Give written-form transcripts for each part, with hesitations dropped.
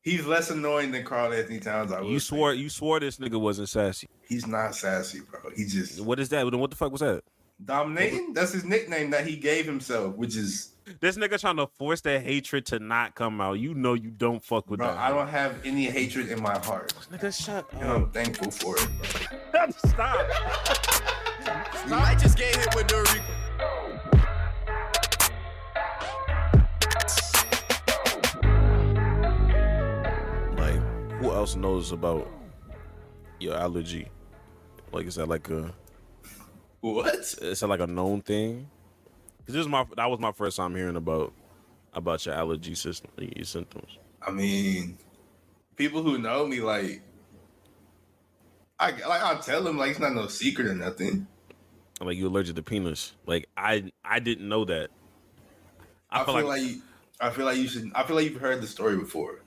He's less annoying than Karl Anthony Towns. You swore this nigga wasn't sassy. He's not sassy, bro. He just. What is that? What the fuck was that? Dominating? That's his nickname that he gave himself, which is. This nigga trying to force that hatred to not come out. You know you don't fuck with bro, that. I don't have any hatred in my heart. Nigga, shut up. And I'm thankful for it, bro. Stop. I just get hit with the Rico. Who else knows about your allergy? Like, is that like a what? Is that like a known thing? Because that was my first time hearing about your allergy system, your symptoms. I mean, people who know me, I'll tell them it's not no secret or nothing. Like, you allergic to peanuts? Like, I didn't know that. I feel like you've heard the story before.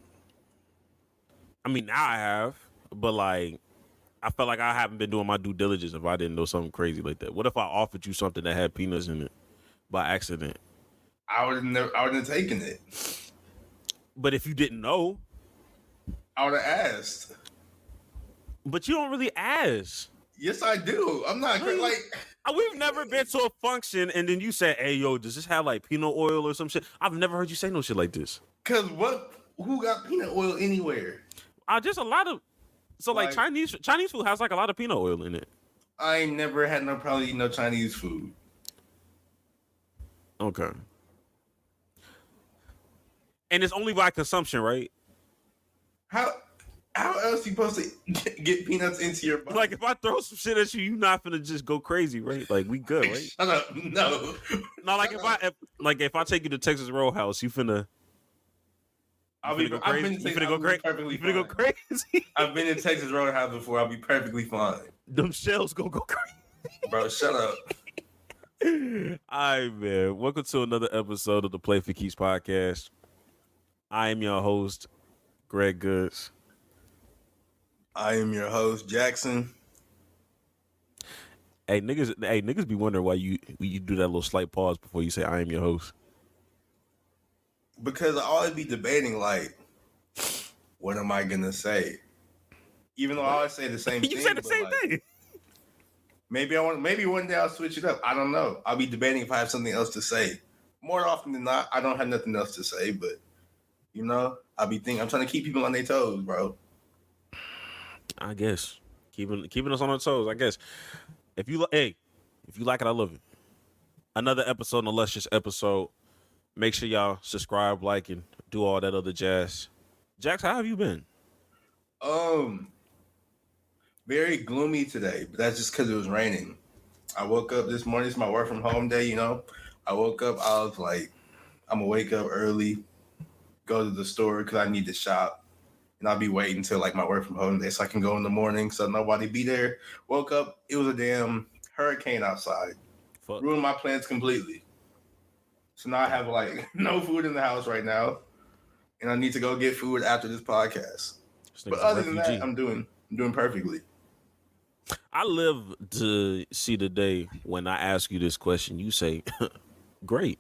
I mean, now I have, but I felt like I haven't been doing my due diligence if I didn't know something crazy like that. What if I offered you something that had peanuts in it by accident? I wouldn't have taken it. But if you didn't know, I would have asked. But you don't really ask. Yes, I do. I'm not we've never been to a function and then you say, "Hey, yo, does this have peanut oil or some shit?" I've never heard you say no shit like this. Cause who got peanut oil anywhere? Just a lot of Chinese food has a lot of peanut oil in it. I ain't never had no problem eating no Chinese food. Okay. And it's only by consumption, right? How else you supposed to get peanuts into your body? If I throw some shit at you, you not finna just go crazy, right? We good, right? Shut up. No. No, if I take you to Texas Roadhouse, you finna. You finna go crazy. I've been in Texas Roadhouse before. I'll be perfectly fine. Them shells gonna go crazy. Bro, shut up. All right, man. Welcome to another episode of the Play for Keeps podcast. I am your host, Greg Goods. I am your host, Jackson. Hey, niggas be wondering why you do that little slight pause before you say I am your host. Because I always be debating, what am I gonna say? Even though I always say the same thing. You said the same thing. Maybe one day I'll switch it up. I don't know. I'll be debating if I have something else to say. More often than not, I don't have nothing else to say, but I'll be thinking. I'm trying to keep people on their toes, bro. I guess keeping us on our toes. I guess if you like it, I love it. Another episode, an illustrious episode. Make sure y'all subscribe, like, and do all that other jazz. Jax, how have you been? Very gloomy today, but that's just because it was raining. I woke up this morning. It's my work from home day, I woke up, I was like, I'm going to wake up early, go to the store because I need to shop, and I'll be waiting until, my work from home day so I can go in the morning so nobody be there. Woke up, it was a damn hurricane outside. Fuck. Ruined my plans completely. So now I have, no food in the house right now, and I need to go get food after this podcast. But other than that, I'm doing perfectly. I live to see the day when I ask you this question. You say, great,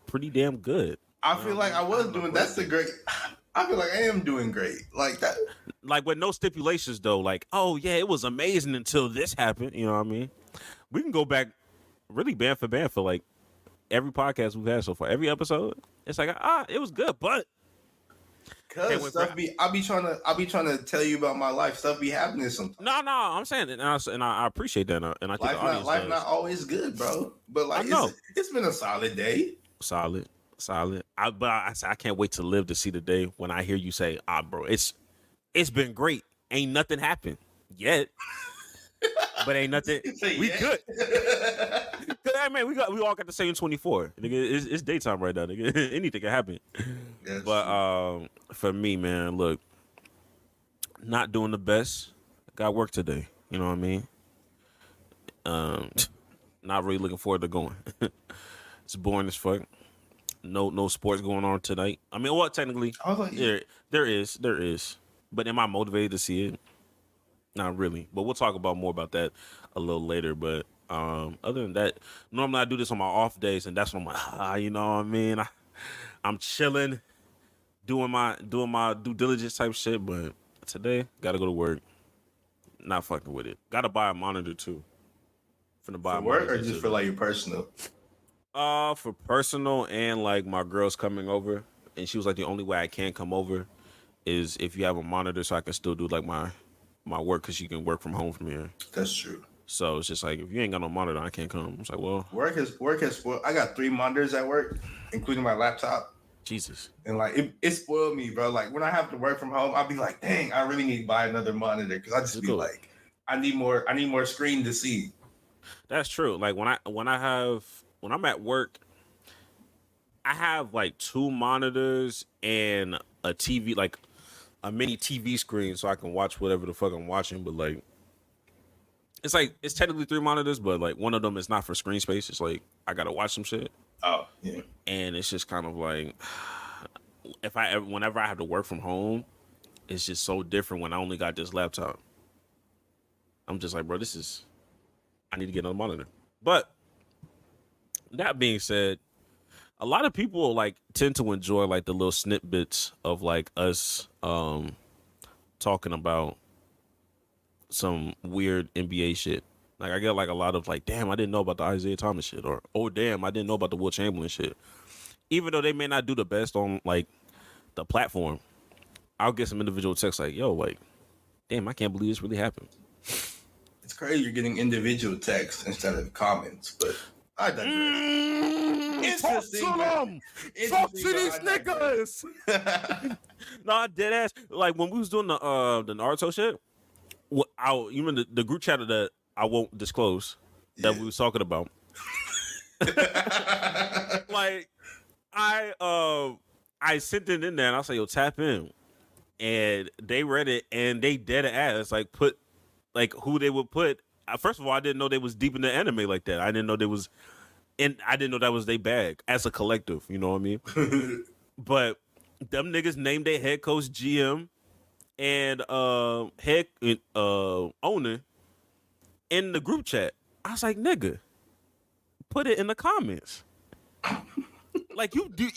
pretty damn good. I feel like I was doing, that's the great, I feel like I am doing great. Like that. With no stipulations though, oh yeah, it was amazing until this happened. You know what I mean? We can go back really band for every podcast we've had so far. Every episode, it's it was good, but. Cause stuff I'll be trying to tell you about my life. Stuff be happening sometimes. No, I'm saying it, and I appreciate that, and I think life not always good, bro. But it's been a solid day. Solid. I can't wait to live to see the day when I hear you say, bro, it's been great. Ain't nothing happened yet, but ain't nothing. We good. Hey, man, we all got the same 24. Nigga, it's daytime right now. Nigga, anything can happen. Yes. But for me, man, look, not doing the best. Got work today. You know what I mean? Not really looking forward to going. It's boring as fuck. No sports going on tonight. I mean, well, technically, there is. But am I motivated to see it? Not really. But we'll talk more about that a little later. But other than that, normally I do this on my off days, and that's when I'm you know what I mean? I'm chilling, doing my due diligence type shit. But today, gotta go to work. Not fucking with it. Gotta buy a monitor too. Finna buy For a work or monitor just too. for like your personal? For personal and like my girl's coming over, and she was like, the only way I can come over is if you have a monitor, so I can still do like my work, because you can work from home from here. That's true. So it's just like, if you ain't got no monitor, I can't come. It's like, well, Work has spoiled. I got 3 monitors at work, including my laptop, Jesus. and like it spoiled me, bro. Like when I have to work from home, I'll be like, dang, I really need to buy another monitor because I just be Cool. like, I need more screen to see. That's true. Like when I'm at work, I have like 2 monitors and a TV, like a mini TV screen, so I can watch whatever the fuck I'm watching. But like, it's technically 3 monitors, but like one of them is not for screen space. It's like I gotta watch some shit, Oh yeah, and it's just kind of like, whenever I have to work from home, it's just so different when I only got this laptop. I'm just like, bro, I need to get another monitor. But that being said, a lot of people like tend to enjoy like the little snippets of like us talking about some weird NBA shit. Like I get like a lot of like, damn, I didn't know about the Isaiah Thomas shit, or oh damn, I didn't know about the Will Chamberlain shit. Even though they may not do the best on like the platform, I'll get some individual texts like, yo, like, damn, I can't believe this really happened. it's crazy. You're getting individual texts instead of comments, but I digress. Talk to them. Talk to these niggas. No, I dead ass. Like when we was doing the Naruto shit, you remember the group chat that I won't disclose that we was talking about. Like I sent it in there and I say, yo, tap in, and they read it and they dead ass like put like who they would put. First of all, I didn't know they was deep in the anime like that. I didn't know that was their bag as a collective. You know what I mean? But them niggas named their head coach, GM, and head owner in the group chat. I was like, nigga, put it in the comments. Like you do,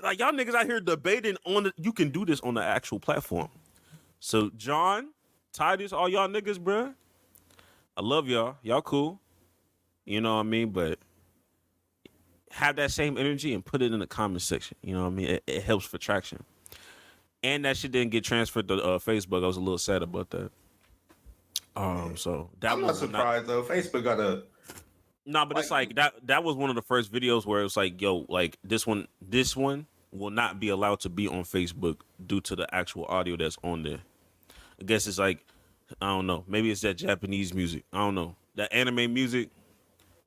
like y'all niggas out here debating on the. You can do this on the actual platform. So John, Titus, all y'all niggas, bruh. I love y'all. Y'all cool. You know what I mean? But have that same energy and put it in the comment section. You know what I mean? It helps for traction. And that shit didn't get transferred to Facebook. I was a little sad about that. So that I'm not surprised though. Facebook got a. No, but it's like that was one of the first videos where it was like, yo, like this one will not be allowed to be on Facebook due to the actual audio that's on there. I guess it's like, I don't know, maybe it's that Japanese music. I don't know. That anime music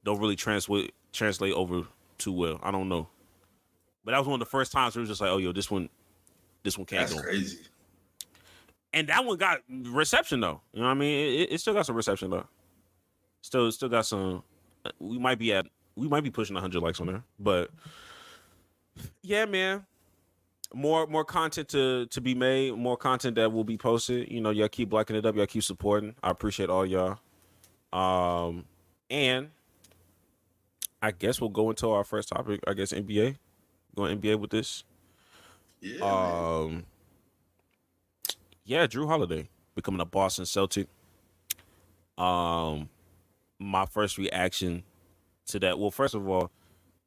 don't really translate over too well. I don't know. But that was one of the first times where it was just like, oh, yo, this one can't go. That's crazy. And that one got reception though. You know what I mean? It still got some reception though. Still got some. We might be pushing 100 likes on there, but yeah, man, more content to be made, more content that will be posted. You know, y'all keep blacking it up, y'all keep supporting. I appreciate all y'all. And I guess we'll go into our first topic. I guess NBA, going NBA with this. Yeah. Yeah, Jrue Holiday becoming a Boston Celtic. My first reaction to that. Well, first of all,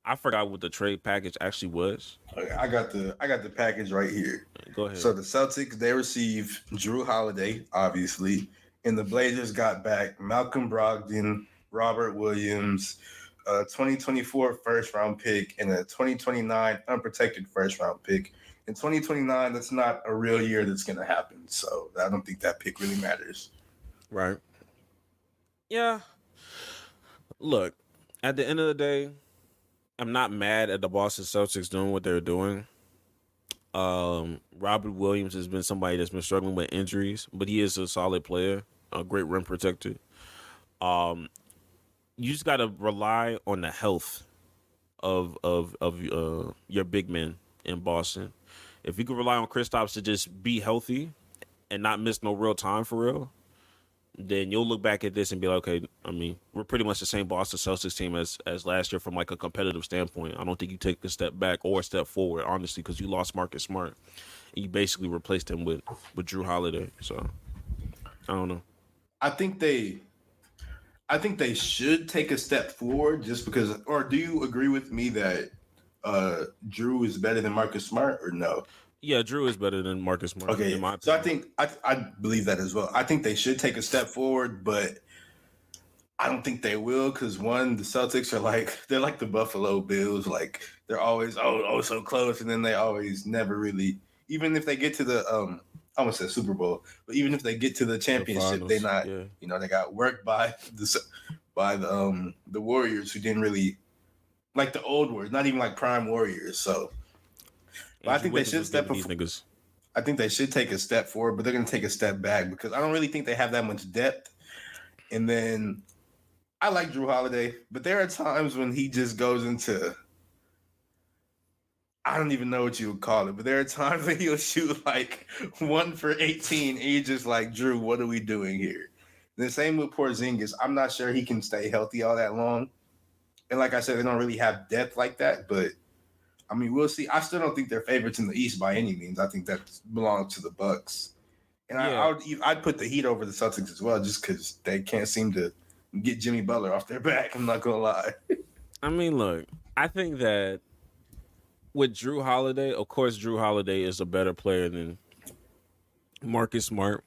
I forgot what the trade package actually was. Okay, I got the package right here. Go ahead. So the Celtics, they received Jrue Holiday, obviously, and the Blazers got back Malcolm Brogdon, Robert Williams, a 2024 first round pick, and a 2029 unprotected first round pick. In 2029, that's not a real year that's going to happen. So I don't think that pick really matters. Right. Yeah. Look, at the end of the day, I'm not mad at the Boston Celtics doing what they're doing. Robert Williams has been somebody that's been struggling with injuries, but he is a solid player, a great rim protector. You just got to rely on the health of your big men in Boston. If you can rely on Kristaps to just be healthy and not miss no real time for real, then you'll look back at this and be like, okay, I mean, we're pretty much the same Boston Celtics team as last year from like a competitive standpoint. I don't think you take a step back or a step forward, honestly, because you lost Marcus Smart and you basically replaced him with Jrue Holiday. So I don't know. I think they should take a step forward just because. Or do you agree with me that Jrue is better than Marcus Smart, or no? Yeah, Jrue is better than Marcus Smart, in Okay, my so I opinion. think I believe that as well. I think they should take a step forward, but I don't think they will because one, the Celtics are like they're like the Buffalo Bills, like they're always so close, and then they always never really. Even if they get to the I almost said Super Bowl, but even if they get to the The championship, they finals, not yeah. they got worked by the Warriors who didn't really like the old Warriors, not even like prime Warriors. So, but I Andrew think they Wiggins should was step. giving these niggas. I think they should take a step forward, but they're going to take a step back because I don't really think they have that much depth. And then I like Jrue Holiday, but there are times when he just goes into I don't even know what you would call it, but there are times when he'll shoot like 1 for 18, and you're just like, Jrue, what are we doing here? The same with Porzingis. I'm not sure he can stay healthy all that long. And like I said, they don't really have depth like that, but I mean, we'll see. I still don't think they're favorites in the East by any means. I think that belongs to the Bucks. And Yeah, I'd put the Heat over the Celtics as well, just because they can't seem to get Jimmy Butler off their back. I'm not gonna lie. I mean, look, I think that with Jrue Holiday, of course, Jrue Holiday is a better player than Marcus Smart,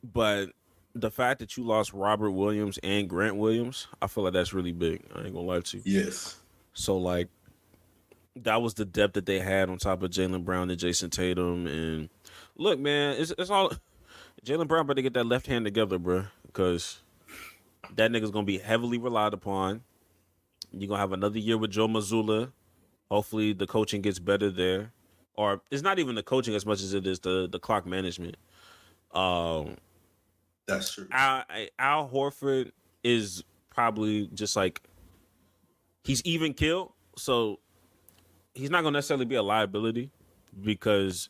but the fact that you lost Robert Williams and Grant Williams, I feel like that's really big. I ain't gonna lie to you. Yes. So like that was the depth that they had on top of Jaylen Brown and Jason Tatum. And look, man, it's all Jaylen Brown better get that left hand together, bro, because that nigga's gonna be heavily relied upon. You're gonna have another year with Joe Mazzulla. Hopefully the coaching gets better there. Or it's not even the coaching as much as it is the clock management. Um That's true. Al Horford is probably just like he's even killed, so he's not gonna necessarily be a liability because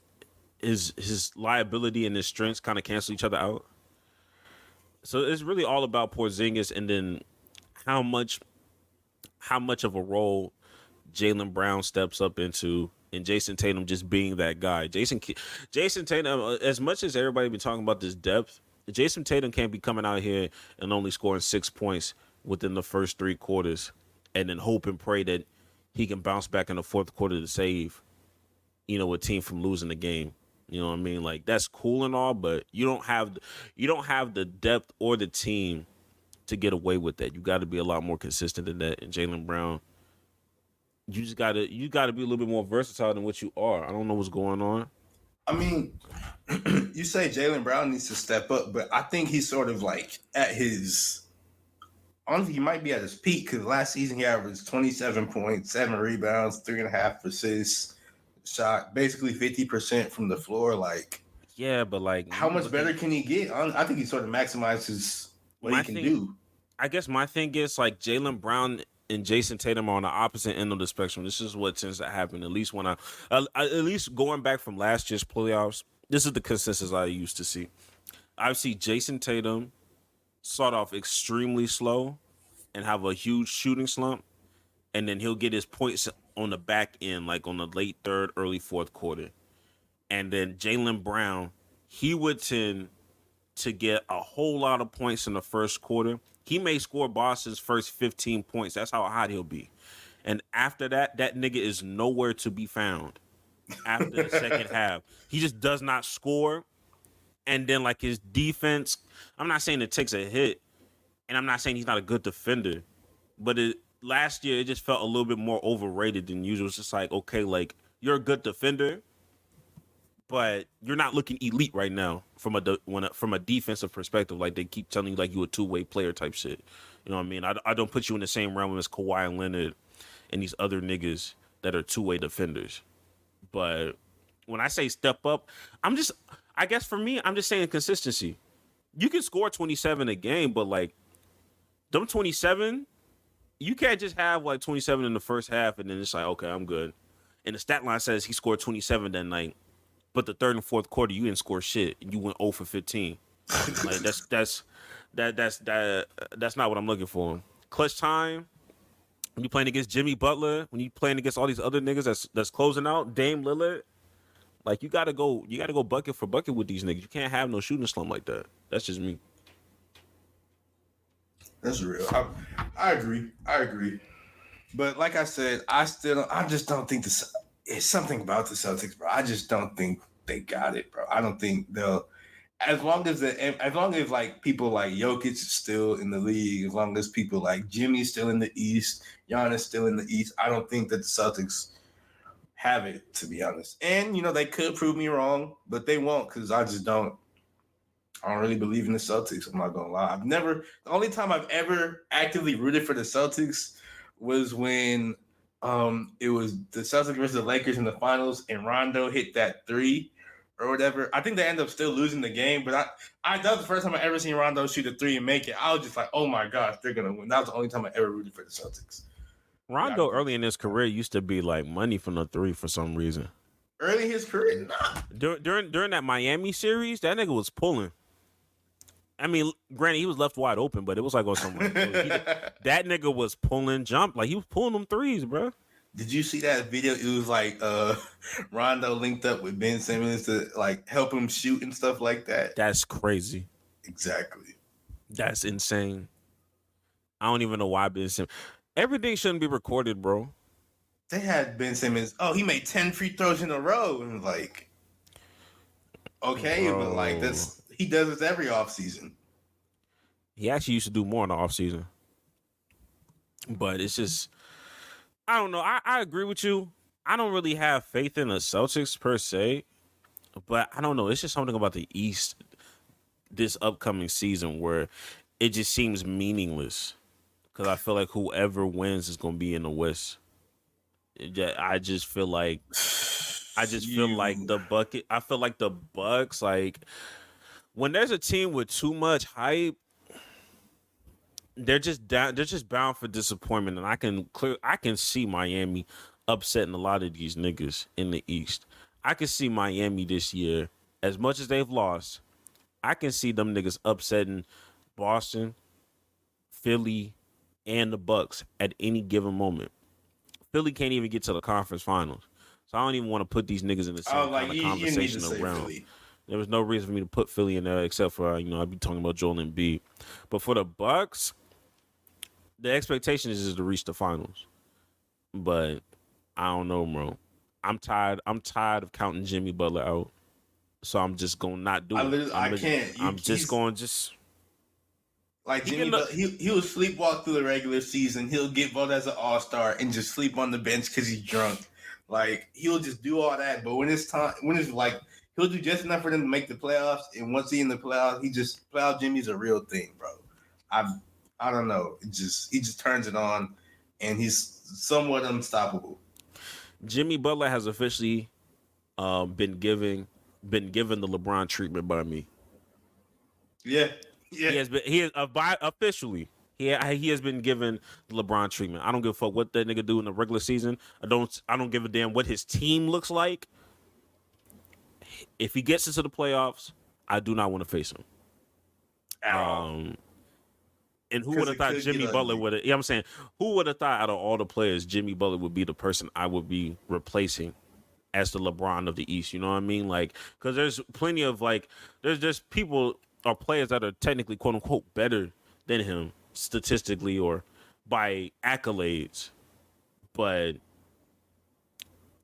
his liability and his strengths kind of cancel each other out. So it's really all about Porzingis and then how much of a role Jaylen Brown steps up into, and Jason Tatum just being that guy. Jason Tatum, as much as everybody be talking about this depth, Jason Tatum can't be coming out here and only scoring 6 points within the first 3 quarters, and then hope and pray that he can bounce back in the fourth quarter to save, a team from losing the game. You know what I mean? Like that's cool and all, but you don't have the depth or the team to get away with that. You got to be a lot more consistent than that. And Jaylen Brown, you gotta be a little bit more versatile than what you are. I don't know what's going on. I mean, you say Jaylen Brown needs to step up, but I think he's sort of like at his. Honestly, he might be at his peak because last season he averaged 27 points, 7 rebounds, 3.5 assists, shot basically 50% from the floor. Like, Yeah, but like how much better can he get? I think he sort of maximizes what my he can thing, do. I guess my thing is like Jaylen Brown and Jason Tatum are on the opposite end of the spectrum. This is what tends to happen. At least at least going back from last year's playoffs, this is the consensus I used to see. I see Jason Tatum start off extremely slow and have a huge shooting slump, and then he'll get his points on the back end, like on the late third, early fourth quarter. And then Jaylen Brown, he would tend to get a whole lot of points in the first quarter. He may score Boston's first 15 points. That's how hot he'll be. And after that, that nigga is nowhere to be found after the second half. He just does not score. And then, like, his defense, I'm not saying it takes a hit, and I'm not saying he's not a good defender, but last year, it just felt a little bit more overrated than usual. It's just like, okay, like, you're a good defender, but you're not looking elite right now from a defensive perspective. Like, they keep telling you, like, you a two-way player type shit. You know what I mean? I don't put you in the same realm as Kawhi Leonard and these other niggas that are two-way defenders. But when I say step up, I guess for me, I'm just saying consistency. You can score 27 a game, but like them 27, you can't just have like 27 in the first half and then it's like, okay, I'm good. And the stat line says he scored 27 that night, but the third and fourth quarter you didn't score shit. You went 0 for 15. Like That's not what I'm looking for. Clutch time. When you playing against Jimmy Butler, when you playing against all these other niggas that's closing out, Dame Lillard, like you gotta go bucket for bucket with these niggas. You can't have no shooting slump like that. That's just me. That's real. I agree. But like I said, I just don't think it's something about the Celtics, bro. I just don't think they got it, bro. I don't think they'll. As long as like people like Jokic is still in the league, as long as people like Jimmy's still in the East, Giannis still in the East, I don't think that the Celtics have it, to be honest. And they could prove me wrong, but they won't because I don't really believe in the Celtics. I'm not gonna lie. The only time I've ever actively rooted for the Celtics was when it was the Celtics versus the Lakers in the finals and Rondo hit that three or whatever. I think they ended up still losing the game, but that was the first time I ever seen Rondo shoot a three and make it. I was just like, oh my gosh, they're gonna win. That was the only time I ever rooted for the Celtics. Rondo early in his career used to be like money from the three for some reason. Early in his career, nah. During that Miami series, that nigga was pulling. I mean, granted, he was left wide open, but it was like on somewhere. That nigga was pulling jump. Like, he was pulling them threes, bro. Did you see that video? It was like Rondo linked up with Ben Simmons to like help him shoot and stuff like that. That's crazy. Exactly. That's insane. I don't even know why Ben Simmons. Everything shouldn't be recorded, bro. They had Ben Simmons. Oh, he made 10 free throws in a row. And like, okay, bro. But like he does this every offseason. He actually used to do more in the offseason. But it's just, I don't know. I agree with you. I don't really have faith in the Celtics per se. But I don't know. It's just something about the East this upcoming season where it just seems meaningless. Because I feel like whoever wins is going to be in the West. I just feel like the bucket. I feel like the Bucks, like, when there's a team with too much hype, they're just bound for disappointment, and I can see Miami upsetting a lot of these niggas in the East. I can see Miami this year, as much as they've lost, I can see them niggas upsetting Boston, Philly, and the Bucks at any given moment. Philly can't even get to the conference finals, so I don't even want to put these niggas in the same kind of conversation around. Philly. There was no reason for me to put Philly in there except for, I'd be talking about Joel Embiid. But for the Bucks, the expectation is to reach the finals. But I don't know, bro. I'm tired of counting Jimmy Butler out. So I'm just going to not do it. I can't. I'm just going like Jimmy Butler, he'll sleepwalk through the regular season. He'll get voted as an all-star and just sleep on the bench because he's drunk. Like, he'll just do all that. But when it's like, he'll do just enough for them to make the playoffs, and once he's in the playoffs, playoff Jimmy's a real thing, bro. I don't know. He just turns it on, and he's somewhat unstoppable. Jimmy Butler has officially been given the LeBron treatment by me. Yeah. Officially. He has been given the LeBron treatment. I don't give a fuck what that nigga do in the regular season. I don't give a damn what his team looks like. If he gets into the playoffs, I do not want to face him. And who would have thought Jimmy Butler would have? Yeah, I'm saying, who would have thought out of all the players, Jimmy Butler would be the person I would be replacing as the LeBron of the East? You know what I mean? Like, because there's plenty of there's people or players that are technically quote unquote better than him statistically or by accolades, but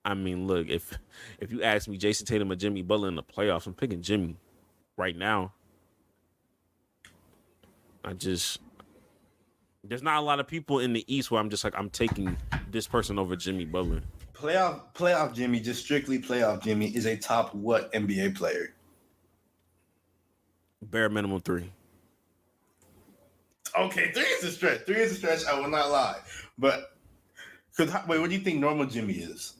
I mean, look, if you ask me Jason Tatum or Jimmy Butler in the playoffs, I'm picking Jimmy right now. There's not a lot of people in the East where I'm just like, I'm taking this person over Jimmy Butler. Playoff Jimmy, just strictly playoff Jimmy, is a top what NBA player? Bare minimum 3. Okay, 3 is a stretch. I will not lie. But, wait, what do you think normal Jimmy is?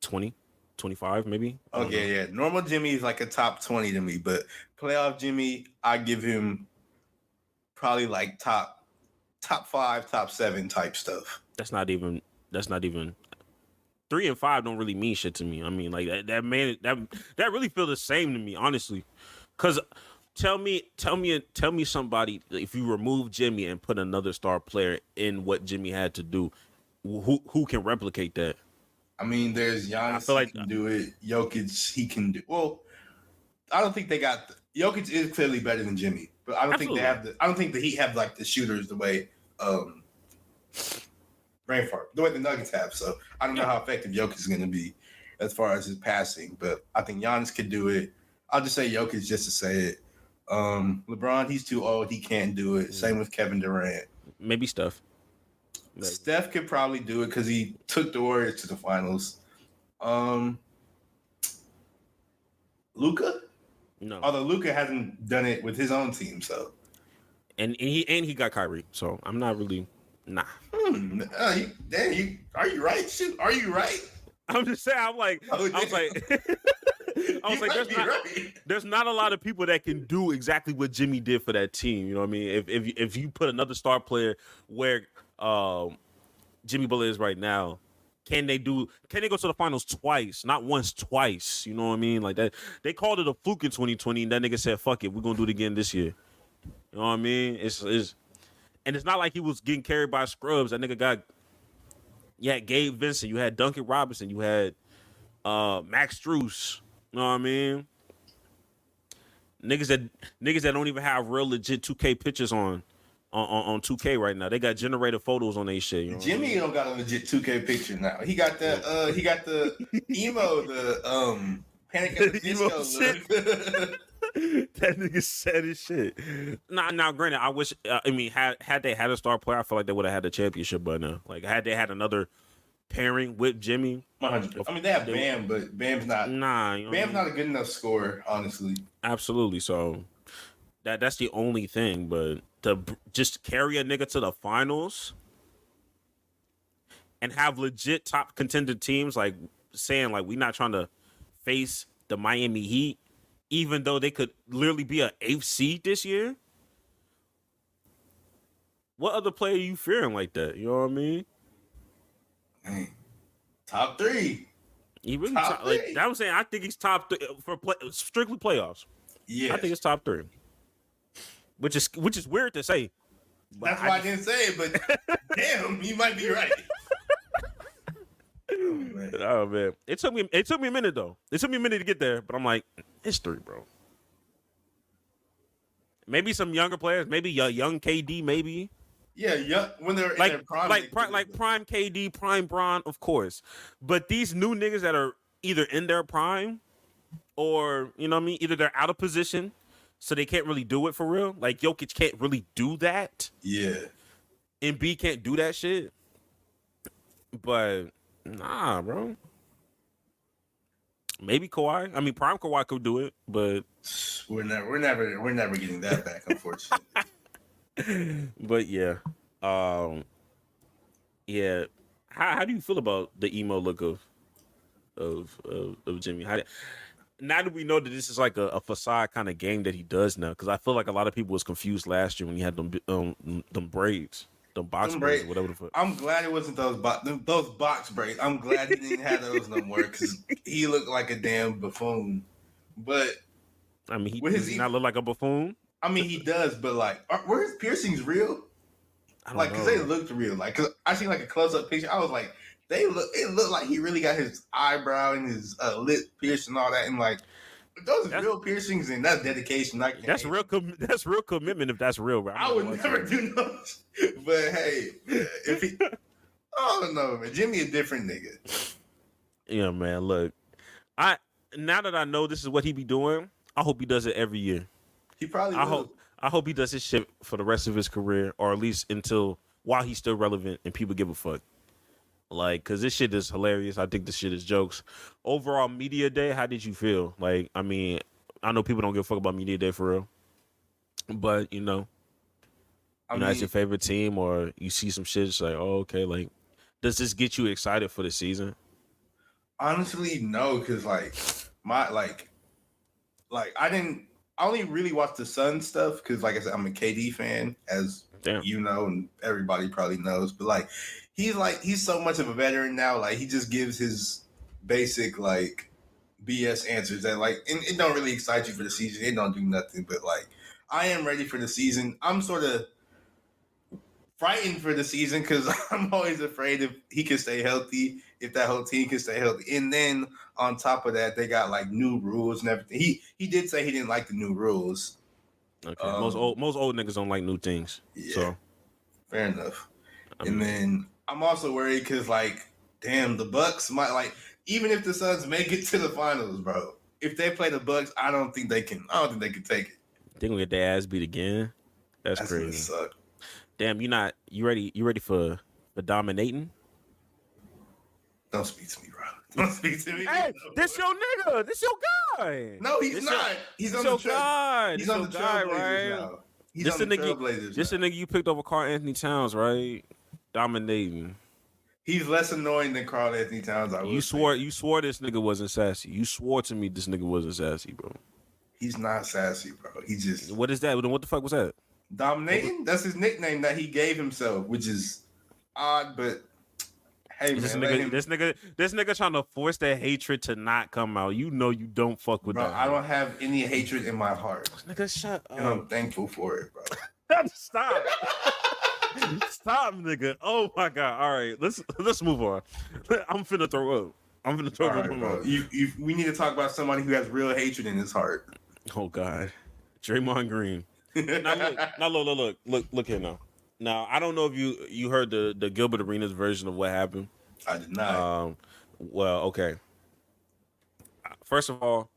20, 25 maybe. Okay, yeah. Normal Jimmy is like a top 20 to me, but playoff Jimmy, I give him probably like top 5, top 7 type stuff. That's not even 3 and 5 don't really mean shit to me. I mean, like that man, that really feel the same to me, honestly. Cause Tell me somebody, if you remove Jimmy and put another star player in what Jimmy had to do, who can replicate that? I mean, there's I Giannis, feel he like can do it. Jokic, he can do. Well, I don't think they got Jokic is clearly better than Jimmy, but I don't think they Absolutely. have the. I don't think the Heat have like the shooters the way brain fart the way the Nuggets have. So I don't know how effective Jokic is going to be as far as his passing, but I think Giannis could do it. I'll just say Jokic just to say it. LeBron, he's too old. He can't do it. Same with Kevin Durant. maybe Steph. Steph could probably do it because he took the Warriors to the finals. Luka? No. Although Luka hasn't done it with his own team, so. And he got Kyrie, so I'm not really nah. Are you right? Shoot, are you right? I'm just saying. I was like, there's not a lot of people that can do exactly what Jimmy did for that team. You know what I mean? If you put another star player where Jimmy Butler is right now, can they go to the finals twice? Not once, twice. You know what I mean? Like that. They called it a fluke in 2020, and that nigga said, "Fuck it, we're gonna do it again this year." You know what I mean? And it's not like he was getting carried by scrubs. That nigga you had Gabe Vincent, you had Duncan Robinson, you had Max Strus. You know what I mean? Niggas that don't even have real legit 2K pictures on 2K right now. They got generated photos on their shit. You know Jimmy don't got a legit 2K picture now. He got the emo, the Panic at the Disco look. That nigga said his shit. Now, granted, I wish. Had they had a star player, I feel like they would have had the championship by now. Like, had they had another pairing with Jimmy. 100%. I mean, they have Bam, but Bam's not. Bam's not a good enough scorer, honestly. Absolutely. So that's the only thing. But to just carry a nigga to the finals and have legit top contender teams like saying like we're not trying to face the Miami Heat. Even though they could literally be an 8th seed this year, what other player are you fearing like that? You know what I mean? Hey, top 3. He really top 3. like I'm saying. I think he's top 3 for strictly playoffs. Yeah, I think it's top 3, which is weird to say. That's why I didn't say it, but damn, you might be right. Oh man, it took me a minute though. It took me a minute to get there, but I'm like, it's 3, bro. Maybe some younger players, maybe young KD, maybe. Yeah, when they're like in their prime, like prime KD, prime Bron, of course. But these new niggas that are either in their prime, or you know what I mean, either they're out of position, so they can't really do it for real. Like Jokic can't really do that. Yeah, Embiid can't do that shit. But nah, bro. Maybe Kawhi. I mean, prime Kawhi could do it, but we're never getting that back, unfortunately. But yeah, yeah. How do you feel about the emo look of Jimmy? Now that we know that this is like a facade kind of game that he does now, because I feel like a lot of people was confused last year when he had them braids. Them box braids, whatever the fuck. I'm glad it wasn't those box braids. I'm glad he didn't have those no more because he looked like a damn buffoon. But I mean, does he not look like a buffoon? I mean, he does, but like, were his piercings real? Like, because they looked real. Like, cause I seen like a close up picture. I was like, it looked like he really got his eyebrow and his lip pierced and all that. And like, those are real piercings and that's dedication. That's real commitment if that's real, bro. I would never do those. But hey, if he, I don't know, man. Jimmy a different nigga. Yeah, man. Look, now that I know this is what he be doing, I hope he does it every year. He probably will. I hope he does his shit for the rest of his career, or at least while he's still relevant and people give a fuck. Like, cause this shit is hilarious. I think this shit is jokes. Overall, media day, how did you feel? Like, I mean, I know people don't give a fuck about media day for real, but you know, that's your favorite team, or you see some shit, it's like, oh, okay. Like, does this get you excited for the season? Honestly, no, because like I only really watch the Sun stuff because, like I said, I'm a KD fan, as you know, and everybody probably knows. But like, he's so much of a veteran now. Like, he just gives his basic like BS answers that like and it don't really excite you for the season. It don't do nothing, but like I am ready for the season. I'm sort of frightened for the season because I'm always afraid if he can stay healthy, if that whole team can stay healthy. And then on top of that, they got like new rules and everything. He did say he didn't like the new rules. Okay. Most old niggas don't like new things. Yeah, So fair enough. And then I'm also worried because like, damn, the Bucks might like even if the Suns make it to the finals, bro. If they play the Bucks, I don't think they can take it. they gonna get their ass beat again. That's Gonna crazy. suck. Damn, you ready for dominating? Don't speak to me, bro. Don't speak to me. Hey, this your nigga. This your guy. No, he's not. He's on the guy. He's on the guy, Trailblazers right? now. He's on the Trailblazers. This the nigga you picked over Karl Anthony Towns, right? Dominating. He's less annoying than Karl Anthony Towns. You swore this nigga wasn't sassy. You swore to me this nigga wasn't sassy, bro. He's not sassy, bro. He just what is that? What the fuck was that? Dominating. That's his nickname that he gave himself, which is odd, but hey, this man, nigga trying to force that hatred to not come out. You know you don't fuck with bro, that. I don't have any hatred in my heart. Nigga, shut up. And I'm thankful for it, bro. Stop. Stop, nigga. Oh my god. All right, let's move on. I'm finna throw up. All right, bro. We need to talk about somebody who has real hatred in his heart. Oh god. Draymond Green. Now look here now. Now I don't know if you heard the Gilbert Arenas version of what happened. I did not. Well, okay. First of all,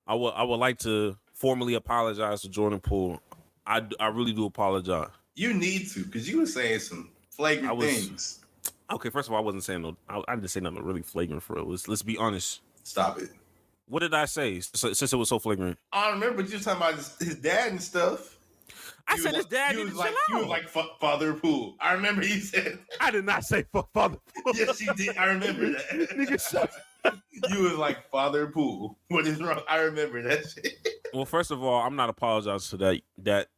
I would like to formally apologize to Jordan Poole. I really do apologize. You need to, because you were saying some flagrant things. Okay, first of all, I wasn't saying no. I didn't say nothing really flagrant for it. Let's be honest. Stop it. What did I say since it was so flagrant? I remember you talking about his dad and stuff. I said his dad didn't chill out. You was like, fuck Father Poole. I remember he said. I did not say fuck Father Poole. Yes, you did. I remember that. Nigga, shut up. You was like, Father Poole. What is wrong? I remember that shit. Well, first of all, I'm not apologizing to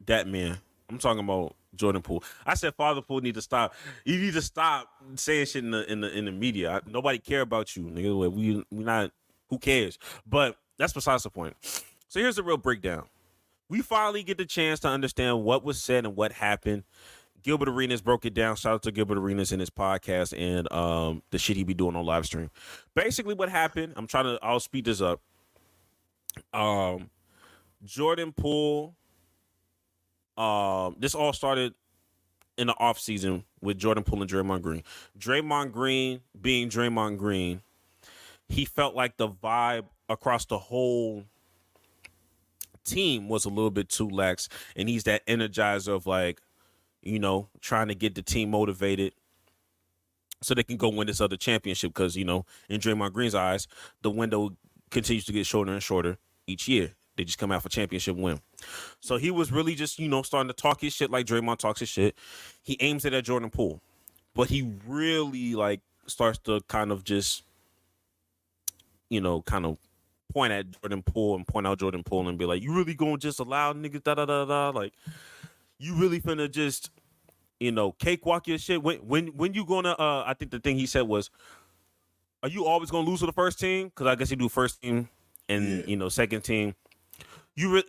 that man. I'm talking about Jordan Poole. I said Father Poole need to stop. You need to stop saying shit in the media. Nobody care about you, nigga. We not. Who cares? But that's besides the point. So here's the real breakdown. We finally get the chance to understand what was said and what happened. Gilbert Arenas broke it down. Shout out to Gilbert Arenas in his podcast and the shit he be doing on live stream. Basically, what happened? I'll speed this up. Jordan Poole. This all started in the offseason with Jordan Poole and Draymond Green. Draymond Green being Draymond Green, he felt like the vibe across the whole team was a little bit too lax, and he's that energizer of like, trying to get the team motivated so they can go win this other championship because, in Draymond Green's eyes, the window continues to get shorter and shorter each year. They just come out for championship win. So he was really just, starting to talk his shit like Draymond talks his shit. He aims it at Jordan Poole, but he really like starts to kind of just, kind of point at Jordan Poole and point out Jordan Poole and be like, you really gonna just allow niggas da-da-da-da? Like, you really finna just, cakewalk your shit? When you gonna, I think the thing he said was, are you always gonna lose to the first team? Because I guess he do first team and, second team.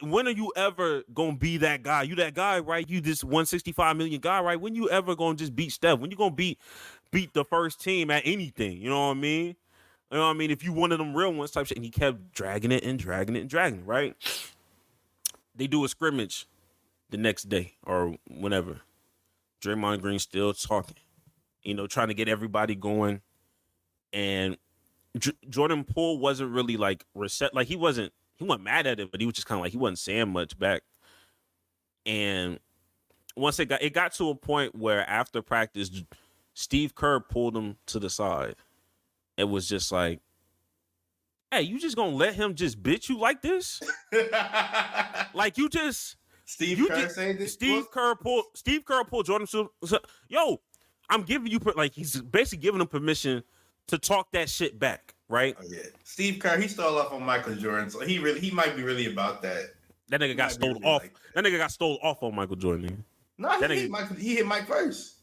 When are you ever gonna be that guy? You that guy, right? You this 165 million guy, right? When you ever gonna just beat Steph? When you gonna beat the first team at anything? You know what I mean? You know what I mean? If you one of them real ones type shit, and he kept dragging it, right? They do a scrimmage the next day or whenever. Draymond Green still talking, trying to get everybody going. And Jordan Poole wasn't really like he wasn't mad at it, but he was just kind of like, he wasn't saying much back. And once it got to a point where after practice, Steve Kerr pulled him to the side. It was just like, hey, you just gonna let him just bitch you like this? Like you just Steve Kerr pulled Jordan. Yo, I'm giving you like he's basically giving him permission to talk that shit back, right? Oh, yeah. Steve Kerr, he stole off on Michael Jordan, so he might be really about that. That nigga got stole off. Like that nigga got stole off on Michael Jordan. No, he hit Mike first,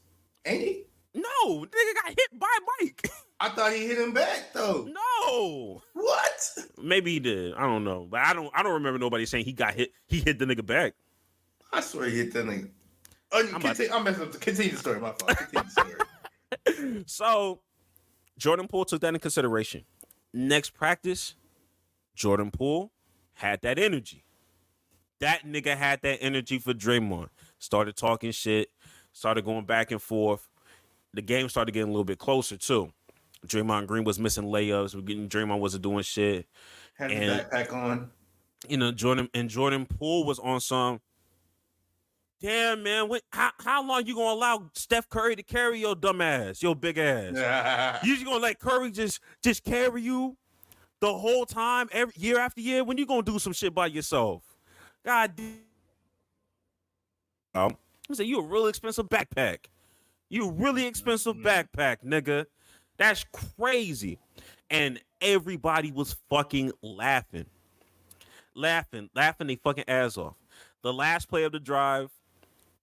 ain't he? No, nigga got hit by Mike. I thought he hit him back though. No. What? Maybe he did. I don't know. But I don't remember nobody saying he got hit. He hit the nigga back. I swear he hit that nigga. I'm messing up. Continue the story. My fault. Continue the story. So, Jordan Poole took that in consideration. Next practice, Jordan Poole had that energy. That nigga had that energy for Draymond. Started talking shit. Started going back and forth. The game started getting a little bit closer, too. Draymond Green was missing layups. Draymond wasn't doing shit. Had the backpack on. You know, Jordan Poole was on some, damn, man, how long you gonna allow Steph Curry to carry your dumb ass, your big ass? You just gonna let Curry just carry you the whole time, every year after year? When you gonna do some shit by yourself? God damn. I said, you a really expensive backpack. You really expensive backpack, nigga. That's crazy. And everybody was fucking laughing. Laughing their fucking ass off. The last play of the drive,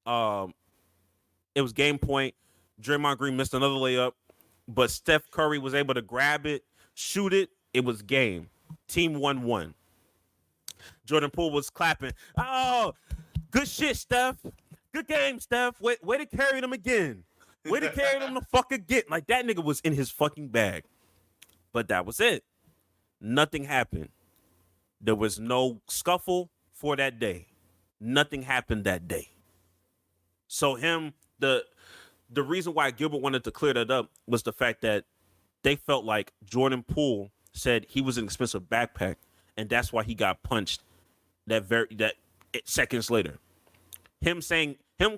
it was game point. Draymond Green missed another layup, but Steph Curry was able to grab it, shoot it. It was game. Team 1-1. Jordan Poole was clapping. Oh, good shit, Steph. Good game, Steph. Way to carry them again. Way to carry them the fuck again. Like, that nigga was in his fucking bag. But that was it. Nothing happened. There was no scuffle for that day. Nothing happened that day. So the reason why Gilbert wanted to clear that up was the fact that they felt like Jordan Poole said he was an expensive backpack, and that's why he got punched seconds later. Him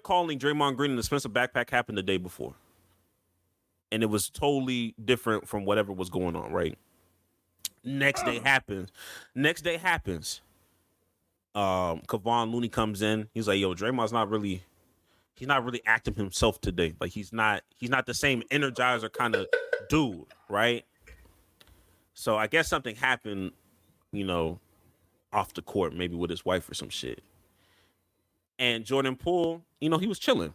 calling Draymond Green an expensive backpack happened the day before. And it was totally different from whatever was going on, right? Next day happens. Kevon Looney comes in. He's like, yo, Draymond's not really acting himself today. Like, he's not the same energizer kind of dude, right? So I guess something happened, you know, off the court, maybe with his wife or some shit. And Jordan Poole, you know, he was chilling.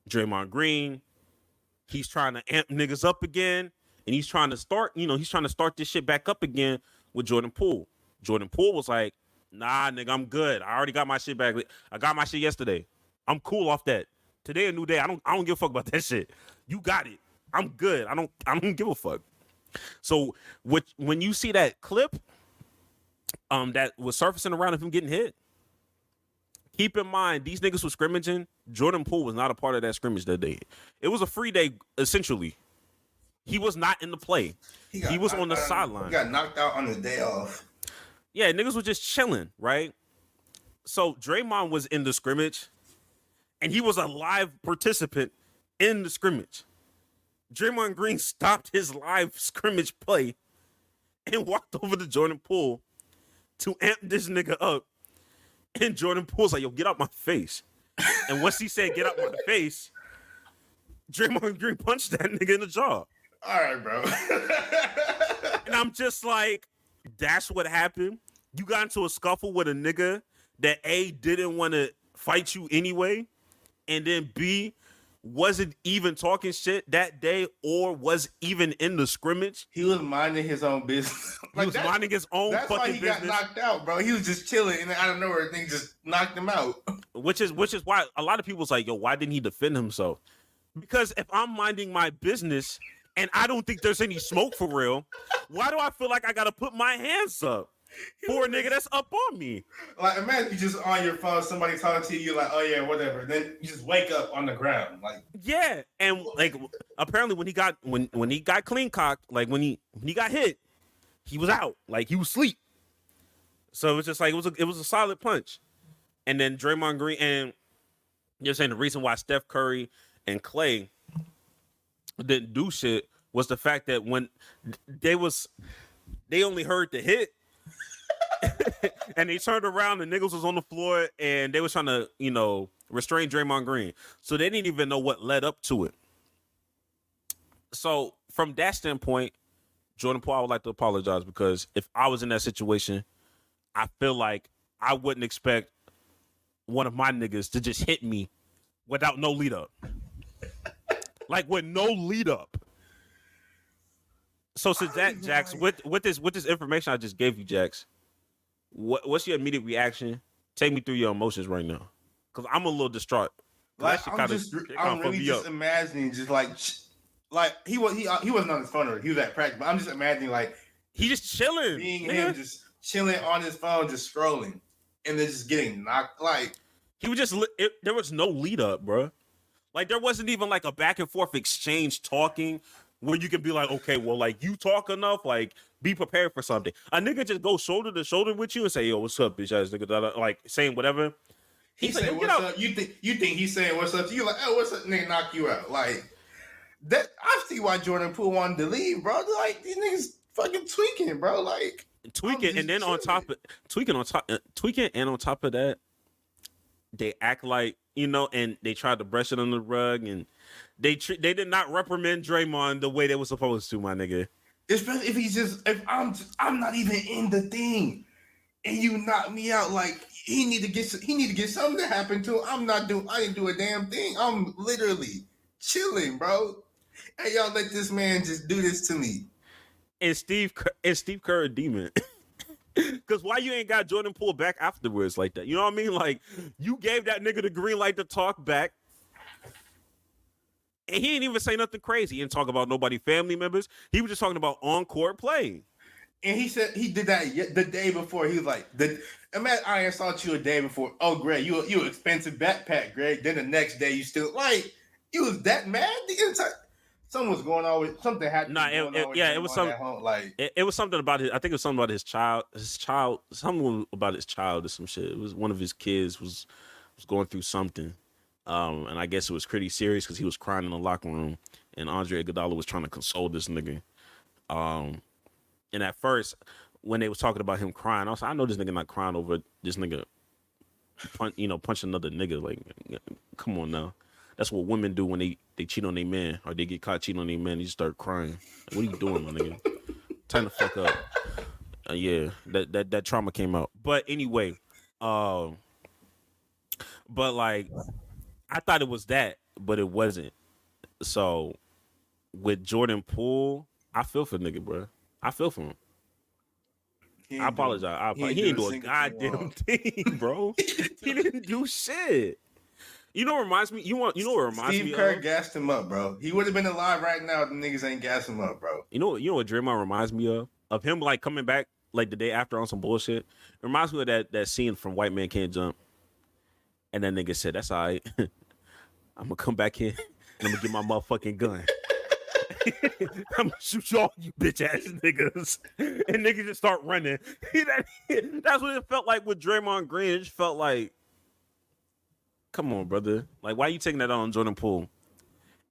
Draymond Green, he's trying to amp niggas up again, and he's trying to start this shit back up again with Jordan Poole. Jordan Poole was like, nah, nigga, I'm good. I already got my shit back. I got my shit yesterday. I'm cool off that. Today a new day. I don't give a fuck about that shit. You got it. I'm good. I don't give a fuck. So when you see that clip that was surfacing around of him getting hit, keep in mind, these niggas were scrimmaging. Jordan Poole was not a part of that scrimmage that day. It was a free day, essentially. He was not in the play. He was on the sideline. He got knocked out on the day off. Yeah, niggas were just chilling, right? So Draymond was in the scrimmage, and he was a live participant in the scrimmage. Draymond Green stopped his live scrimmage play and walked over to Jordan Poole to amp this nigga up. And Jordan Poole's like, yo, get out my face. And once he said, get out my face, Draymond Green punched that nigga in the jaw. All right, bro. And I'm just like, that's what happened. You got into a scuffle with a nigga that A, didn't want to fight you anyway, and then B, wasn't even talking shit that day or was even in the scrimmage. He was minding his own business. He was minding his own fucking business. That's why he got knocked out, bro. He was just chilling, and then out of nowhere, thing just knocked him out. Which is why a lot of people's like, yo, why didn't he defend himself? Because if I'm minding my business and I don't think there's any smoke for real, why do I feel like I got to put my hands up for a nigga that's up on me? Like, imagine you just on your phone, somebody talking to you, like, oh yeah, whatever. Then you just wake up on the ground, like, yeah. And like, apparently when he got clean cocked, like when he got hit, he was out, like he was asleep. So it was just like it was a solid punch. And then Draymond Green, and you're saying the reason why Steph Curry and Klay didn't do shit was the fact that when they only heard the hit. And they turned around and niggas was on the floor and they was trying to, you know, restrain Draymond Green. So they didn't even know what led up to it. So from that standpoint, Jordan Poole, I would like to apologize, because if I was in that situation, I feel like I wouldn't expect one of my niggas to just hit me without no lead up. Like with no lead up. So since that, Jax, with this information I just gave you, Jax, what's your immediate reaction? Take me through your emotions right now, because I'm a little distraught. Like I'm Fucked really me just up. imagining, just like he wasn't on his phone or he was at practice, but I'm just imagining like He just chilling, being nigga. him, just chilling on his phone, just scrolling, and then just getting knocked. Like He was just there was no lead up, bro. Like there wasn't even like a back and forth exchange talking where you can be like, okay, well, like you talk enough, like be prepared for something. A nigga just go shoulder to shoulder with you and say, yo, what's up, bitch ass nigga, like saying whatever. he He's like, say, yo, get "What's out. up?" You think he's saying what's up to you? Like, oh, what's up? Nigga, knock you out. Like that. I see why Jordan Poole wanted to leave, bro. Like these niggas fucking tweaking, bro. Like Tweaking, and then on top of tweaking, and on top of that, they act like and they tried to brush it under the rug, and they did not reprimand Draymond the way they were supposed to, my nigga. especially if I'm not even in the thing, and you knock me out. Like he need to get something to happen to him. I didn't do a damn thing. I'm literally chilling, bro. Hey, y'all let this man just do this to me. And Steve Kerr a demon. Because why you ain't got Jordan Poole back afterwards like that? You know what I mean? Like, you gave that nigga the green light to talk back. And he didn't even say nothing crazy. He didn't talk about nobody family members. He was just talking about on-court play. And he said he did that the day before. He was like, imagine I assault you a day before. Oh, Greg, you an expensive backpack, Greg. Then the next day you still like you was that mad the entire. Something was going on with something happened. Nah, it was something. Like it was something about his. I think it was something about his child. Something about his child or some shit. It was one of his kids was going through something, and I guess it was pretty serious because he was crying in the locker room, and Andre Iguodala was trying to console this nigga. And at first, when they was talking about him crying, I was like, I know this nigga not crying over this nigga, punch another nigga. Like, come on now. That's what women do when they cheat on their man or they get caught cheating on their man. They just start crying. Like, what are you doing, my nigga? Time to fuck up. Yeah, that trauma came out. But anyway, but like, I thought it was that, but it wasn't. So with Jordan Poole, I feel for nigga, bro. I feel for him. I apologize. He didn't do a goddamn thing, bro. He didn't do shit. You know what reminds me? You know what reminds me? Steve Kerr gassed him up, bro. He would have been alive right now if the niggas ain't gassed him up, bro. You know what Draymond reminds me of? Of him like coming back like the day after on some bullshit. It reminds me of that scene from White Man Can't Jump. And that nigga said, "That's all right. I'm gonna come back here and I'm gonna get my motherfucking gun. I'm gonna shoot y'all, you bitch ass niggas." And niggas just start running. That's what it felt like with Draymond Green. It just felt like, come on, brother. Like, why are you taking that on Jordan Poole?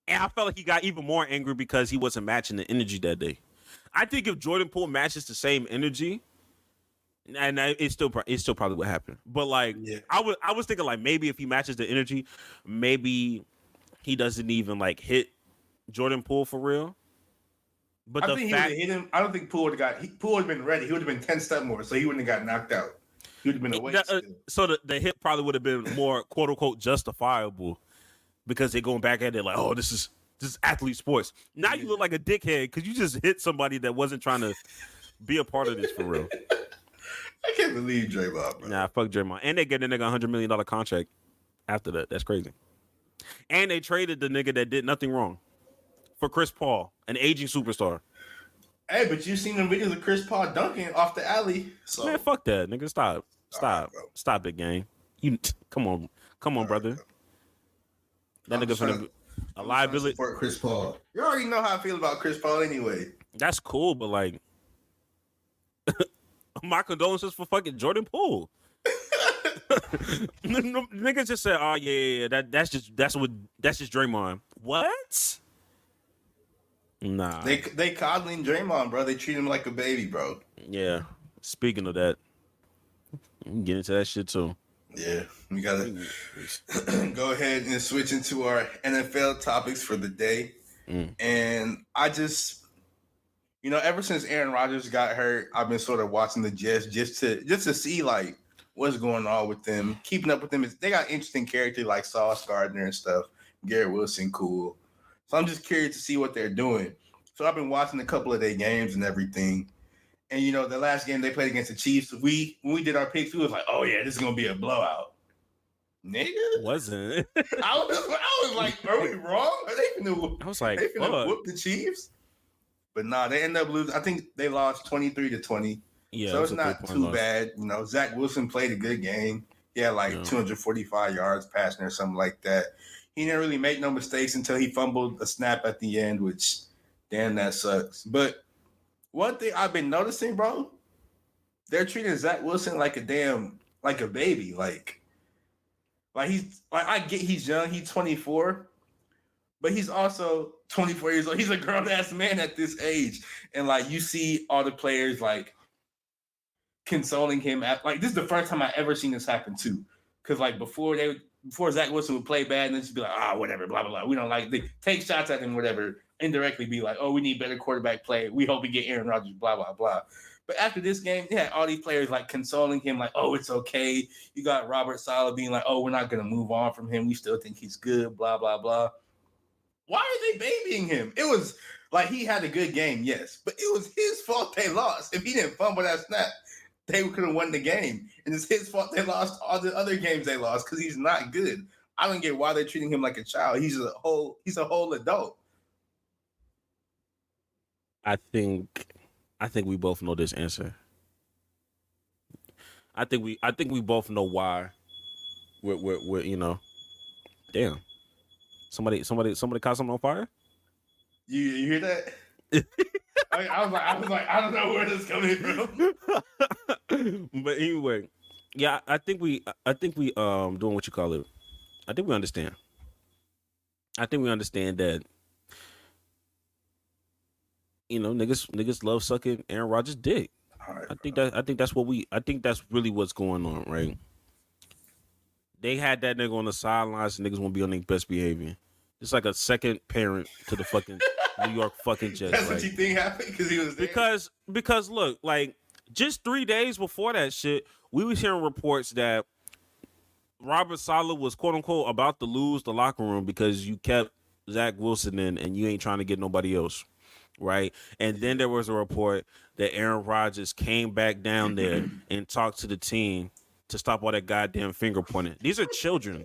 And I felt like he got even more angry because he wasn't matching the energy that day. I think if Jordan Poole matches the same energy, and it's still probably what happened. But like, yeah. I was thinking like maybe if he matches the energy, maybe he doesn't even like hit Jordan Poole for real. But I think he would have hit him. I don't think Poole would have been ready. He would have been 10 step more, so he wouldn't have got knocked out. He would have been away. So the hit probably would have been more quote unquote justifiable because they're going back at it like, oh, this is athlete sports. Now you look like a dickhead because you just hit somebody that wasn't trying to be a part of this for real. I can't believe Draymond, bro. Nah, fuck Draymond. And they get the nigga $100 million contract after that. That's crazy. And they traded the nigga that did nothing wrong for Chris Paul, an aging superstar. Hey, but you seen the videos of Chris Paul dunking off the alley. So. Man, fuck that, nigga. Stop. Right, stop it, gang. You come on, brother. That nigga finna a liability. Support Chris Paul. You already know how I feel about Chris Paul anyway. That's cool, but like, my condolences for fucking Jordan Poole. Niggas just said, "Oh yeah, that's just Draymond." What? Nah. They coddling Draymond, bro. They treat him like a baby, bro. Yeah. Speaking of that, we can get into that shit too. Yeah, we gotta go ahead and switch into our NFL topics for the day. And I just, ever since Aaron Rodgers got hurt, I've been sort of watching the Jets just to see like what's going on with them, keeping up with them. They got interesting characters like Sauce Gardner and stuff. Garrett Wilson, cool. So I'm just curious to see what they're doing. So I've been watching a couple of their games and everything. And you know, the last game they played against the Chiefs, when we did our picks, we was like, oh yeah, this is gonna be a blowout. Nigga. Wasn't. I was like, are we wrong? Are they finna, I was like, they finna fuck. whoop the Chiefs? But nah, they ended up losing. I think they lost 23-20. Yeah, So it it's was a not 3-point too loss. bad. You know, Zach Wilson played a good game. He had like 245 yards passing or something like that. He didn't really make no mistakes until he fumbled a snap at the end, which, damn, that sucks. But one thing I've been noticing, bro, they're treating Zach Wilson like a baby. Like he's like, I get he's young, he's 24, but he's also 24 years old. He's a grown ass man at this age, and like you see all the players like consoling him. Like this is the first time I ever seen this happen too, because like before Zach Wilson would play bad and then just be like, whatever, blah blah blah. We don't like, they take shots at him, whatever. Indirectly be like, we need better quarterback play. We hope we get Aaron Rodgers, blah blah blah. But after this game, he had all these players like consoling him, like, it's okay. You got Robert Saleh being like, we're not gonna move on from him. We still think he's good, blah blah blah. Why are they babying him? It was like he had a good game, yes, but it was his fault they lost. If he didn't fumble that snap, they could have won the game. And it's his fault they lost all the other games they lost because he's not good. I don't get why they're treating him like a child. He's a whole adult. I think we both know this answer. I think we both know why. We're you know, damn. Somebody caught something on fire. You hear that? I was like, I don't know where this is coming from. But anyway, yeah, I think we doing what you call it. I think we understand. I think we understand that. You know, niggas love sucking Aaron Rodgers' dick. Right, I think that's really what's going on, right? They had that nigga on the sidelines, and niggas won't be on their best behavior. It's like a second parent to the fucking New York fucking Jets. That's what you think happened because he was there? Because look, like just 3 days before that shit, we was hearing reports that Robert Saleh was quote unquote about to lose the locker room because you kept Zach Wilson in and you ain't trying to get nobody else. Right. And then there was a report that Aaron Rodgers came back down there and talked to the team to stop all that goddamn finger pointing. These are children.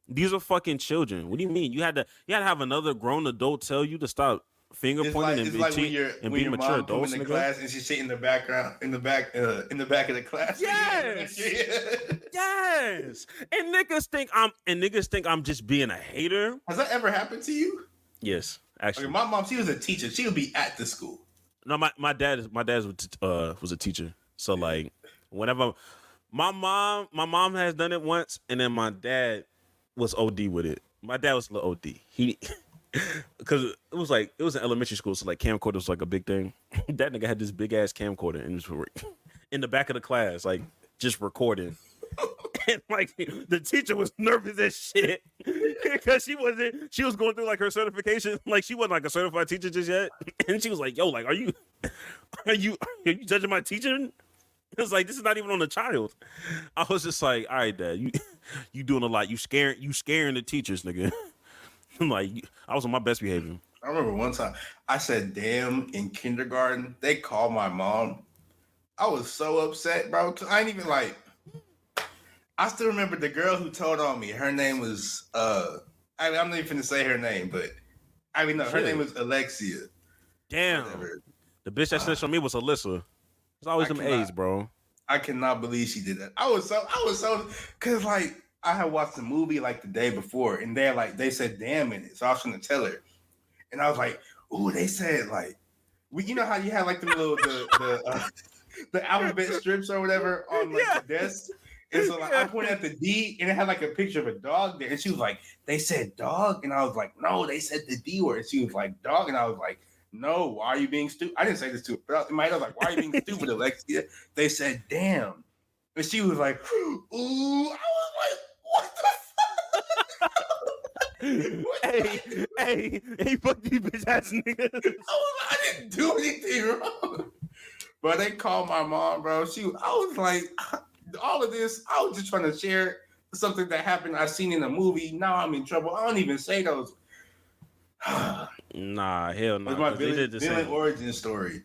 These are fucking children. What do you mean? You had to have another grown adult tell you to stop finger pointing and be mature adults in the class and she sit in the background in the back of the class. Yes. Yes. And niggas think I'm just being a hater. Has that ever happened to you? Yes. Actually, my mom, she was a teacher. She would be at the school. No, my dad was a teacher. So like, whenever my mom has done it once, and then my dad was OD with it. My dad was a little OD. He because it was in elementary school, so like camcorder was like a big thing. That nigga had this big ass camcorder and was in the back of the class, like just recording. And like the teacher was nervous as shit because she was going through like her certification. Like she wasn't like a certified teacher just yet. And she was like, yo, like, are you judging my teaching? It was like, this is not even on a child. I was just like, all right, Dad, you doing a lot. You scaring the teachers, nigga. I'm like, I was on my best behavior. I remember one time I said, damn, in kindergarten, they called my mom. I was so upset, bro. Cause I ain't even like, I still remember the girl who told on me. Her name was, I'm not even finna say her name, but her name was Alexia. Damn. Whatever. The bitch that snitched on me was Alyssa. It's always them A's, bro. I cannot believe she did that. I was so, cause like I had watched the movie like the day before, and they said damn in it, so I was gonna tell her, and I was like, ooh, they said like, you know how you had like the little the alphabet strips or whatever on like the desk. And so like I pointed at the D and it had like a picture of a dog there. And she was like, they said dog? And I was like, no, they said the D word. And she was like, dog. And I was like, no, why are you being stupid? I didn't say this to her, but in my head I was like, why are you being stupid, Alexia? They said, damn. And she was like, ooh. I was like, what the fuck? Hey, fuck these bitch ass niggas. I didn't do anything wrong. But they called my mom, bro. I was like, all of this, I was just trying to share something that happened I seen in a movie. Now I'm in trouble. I don't even say those. Nah, hell What's no. my 'Cause they did the villain same. origin story?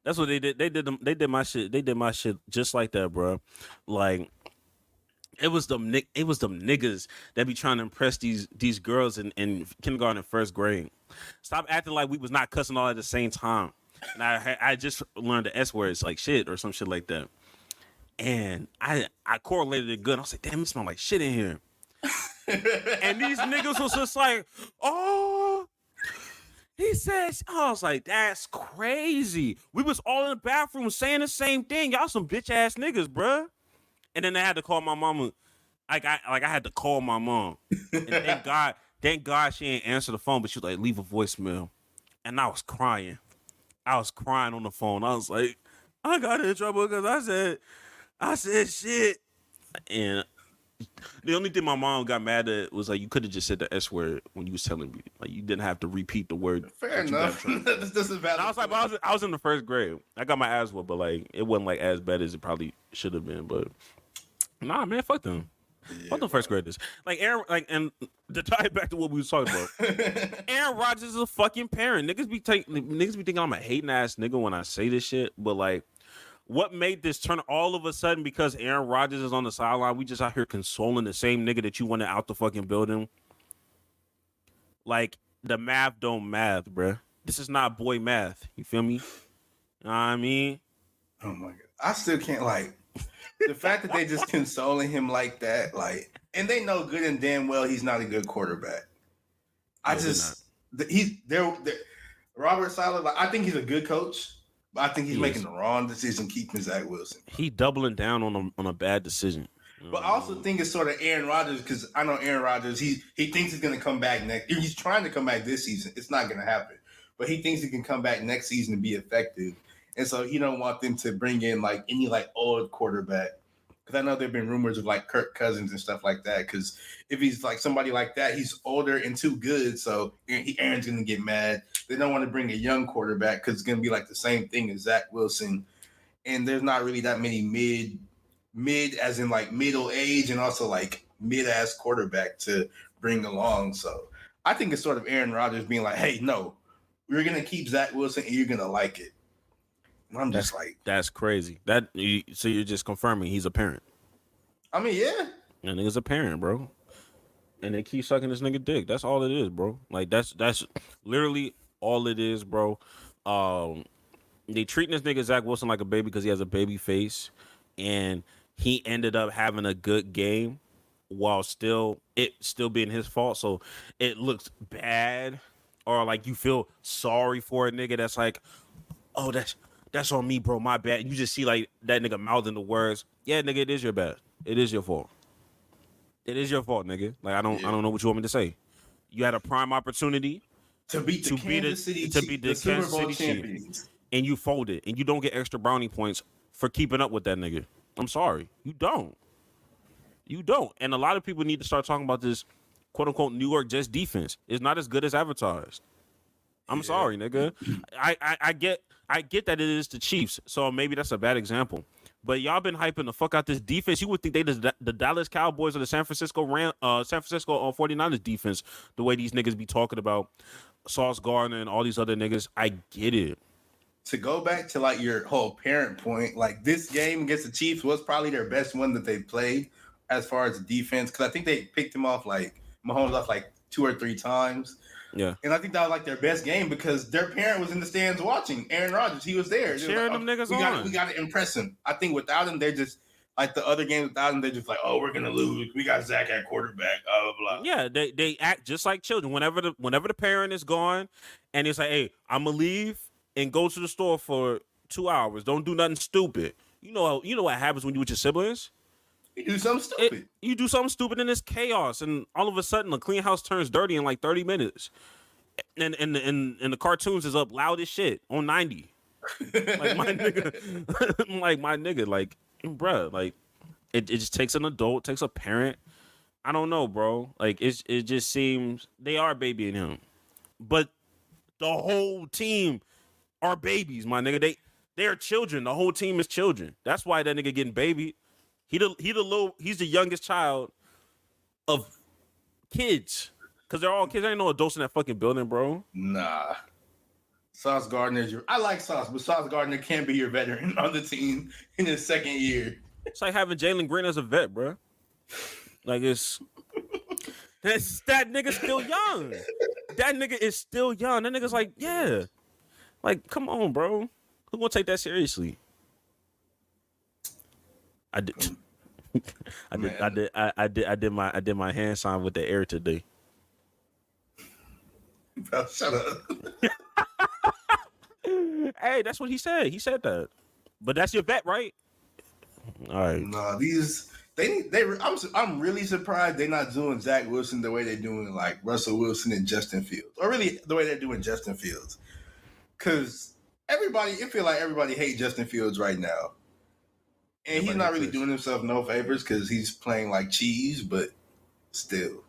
That's what they did. They did my shit. They did my shit just like that, bro. Like it was them niggas that be trying to impress these girls in kindergarten and first grade. Stop acting like we was not cussing all at the same time. And I just learned the S words like shit or some shit like that. And I correlated it good. I was like, damn, it smell like shit in here. And these niggas was just like, oh, he says, I was like, that's crazy. We was all in the bathroom saying the same thing. Y'all some bitch ass niggas, bruh. And then I had to call my mama. I had to call my mom. And thank God she ain't answer the phone, but she was like, leave a voicemail. And I was crying. I was crying on the phone. I was like, I got in trouble because I said shit. And the only thing my mom got mad at was like, you could have just said the S word when you was telling me. Like, you didn't have to repeat the word. Fair enough. This is valid. I was like, I was in the first grade. I got my ass whooped, but like, it wasn't like as bad as it probably should have been. But nah, man, fuck them. Yeah, fuck them first graders. Like Aaron, and to tie it back to what we was talking about, Aaron Rodgers is a fucking parent. Niggas be thinking I'm a hating ass nigga when I say this shit, but like, what made this turn all of a sudden because Aaron Rodgers is on the sideline? We just out here consoling the same nigga that you wanted out the fucking building. Like, the math don't math, bruh. This is not boy math. You feel me? You know what I mean? Oh my God. I still can't, like, the fact that they just consoling him like that, like, and they know good and damn well he's not a good quarterback. Robert Saleh, like, I think he's a good coach. I think he's making the wrong decision keeping Zach Wilson. He doubling down on a bad decision. But I also think it's sort of Aaron Rodgers because I know Aaron Rodgers. He thinks he's going to come back next. He's trying to come back this season. It's not going to happen. But he thinks he can come back next season and be effective. And so he don't want them to bring in like any like old quarterback. Because I know there've been rumors of like Kirk Cousins and stuff like that. Because if he's like somebody like that, he's older and too good. So Aaron's going to get mad. They don't want to bring a young quarterback because it's going to be like the same thing as Zach Wilson. And there's not really that many mid as in like middle age and also like mid-ass quarterback to bring along. So I think it's sort of Aaron Rodgers being like, hey, no, we're going to keep Zach Wilson and you're going to like it. And I'm just like, that's crazy. So you're just confirming he's a parent. I mean, yeah. That nigga's a parent, bro. And they keep sucking this nigga dick. That's all it is, bro. Like that's literally all it is, bro. They treating this nigga Zach Wilson like a baby because he has a baby face, and he ended up having a good game while still being his fault. So it looks bad, or like you feel sorry for a nigga that's like, oh, that's on me, bro. My bad. You just see like that nigga mouthing the words. Yeah, nigga, it is your bad. It is your fault. It is your fault, nigga. Like I don't know what you want me to say. You had a prime opportunity to beat the Kansas City champions, and you folded, and you don't get extra brownie points for keeping up with that nigga. I'm sorry, you don't. And a lot of people need to start talking about this quote unquote New York Jets defense. It's not as good as advertised. I'm sorry, nigga. I get that it is the Chiefs, so maybe that's a bad example. But y'all been hyping the fuck out this defense. You would think they the Dallas Cowboys or the San Francisco 49ers defense, the way these niggas be talking about Sauce Gardner and all these other niggas. I get it. To go back to like your whole parent point, like this game against the Chiefs was probably their best one that they played as far as the defense. Because I think they picked him off like Mahomes off like 2 or 3 times. Yeah. And I think that was like their best game because their parent was in the stands watching. Aaron Rodgers, he was there. Cheering them niggas on. We got to impress him. I think without him, they're just like the other games without him, they're just like, oh, we're going to lose. We got Zach at quarterback, blah, blah, blah. Yeah, they act just like children. Whenever the parent is gone and it's like, hey, I'm going to leave and go to the store for 2 hours. Don't do nothing stupid. You know what happens when you with your siblings? You do something stupid. You do something stupid and it's chaos. And all of a sudden, the clean house turns dirty in like 30 minutes. And the cartoons is up loud as shit on 90. Like my nigga, like bruh, like it just takes an adult, takes a parent. I don't know, bro. Like it just seems they are babying him, but the whole team are babies, my nigga. They are children. The whole team is children. That's why that nigga getting babied. He's the youngest child of kids. Because they're all kids. There ain't no adults in that fucking building, bro. Nah. Sauce Gardner, I like Sauce, but Sauce Gardner can't be your veteran on the team in his second year. It's like having Jalen Green as a vet, bro. Like that nigga's still young. That nigga is still young. That nigga's like, yeah. Like, come on, bro. Who gonna take that seriously? I did. I did my hand sign with the air today. Bro, shut up. Hey, that's what he said. He said that. But that's your vet, right? All right. No, I'm really surprised they're not doing Zach Wilson the way they're doing like Russell Wilson and Justin Fields, or really the way they're doing Justin Fields. Because it feel like everybody hates Justin Fields right now, and he's not really doing himself no favors because he's playing like cheese, but still,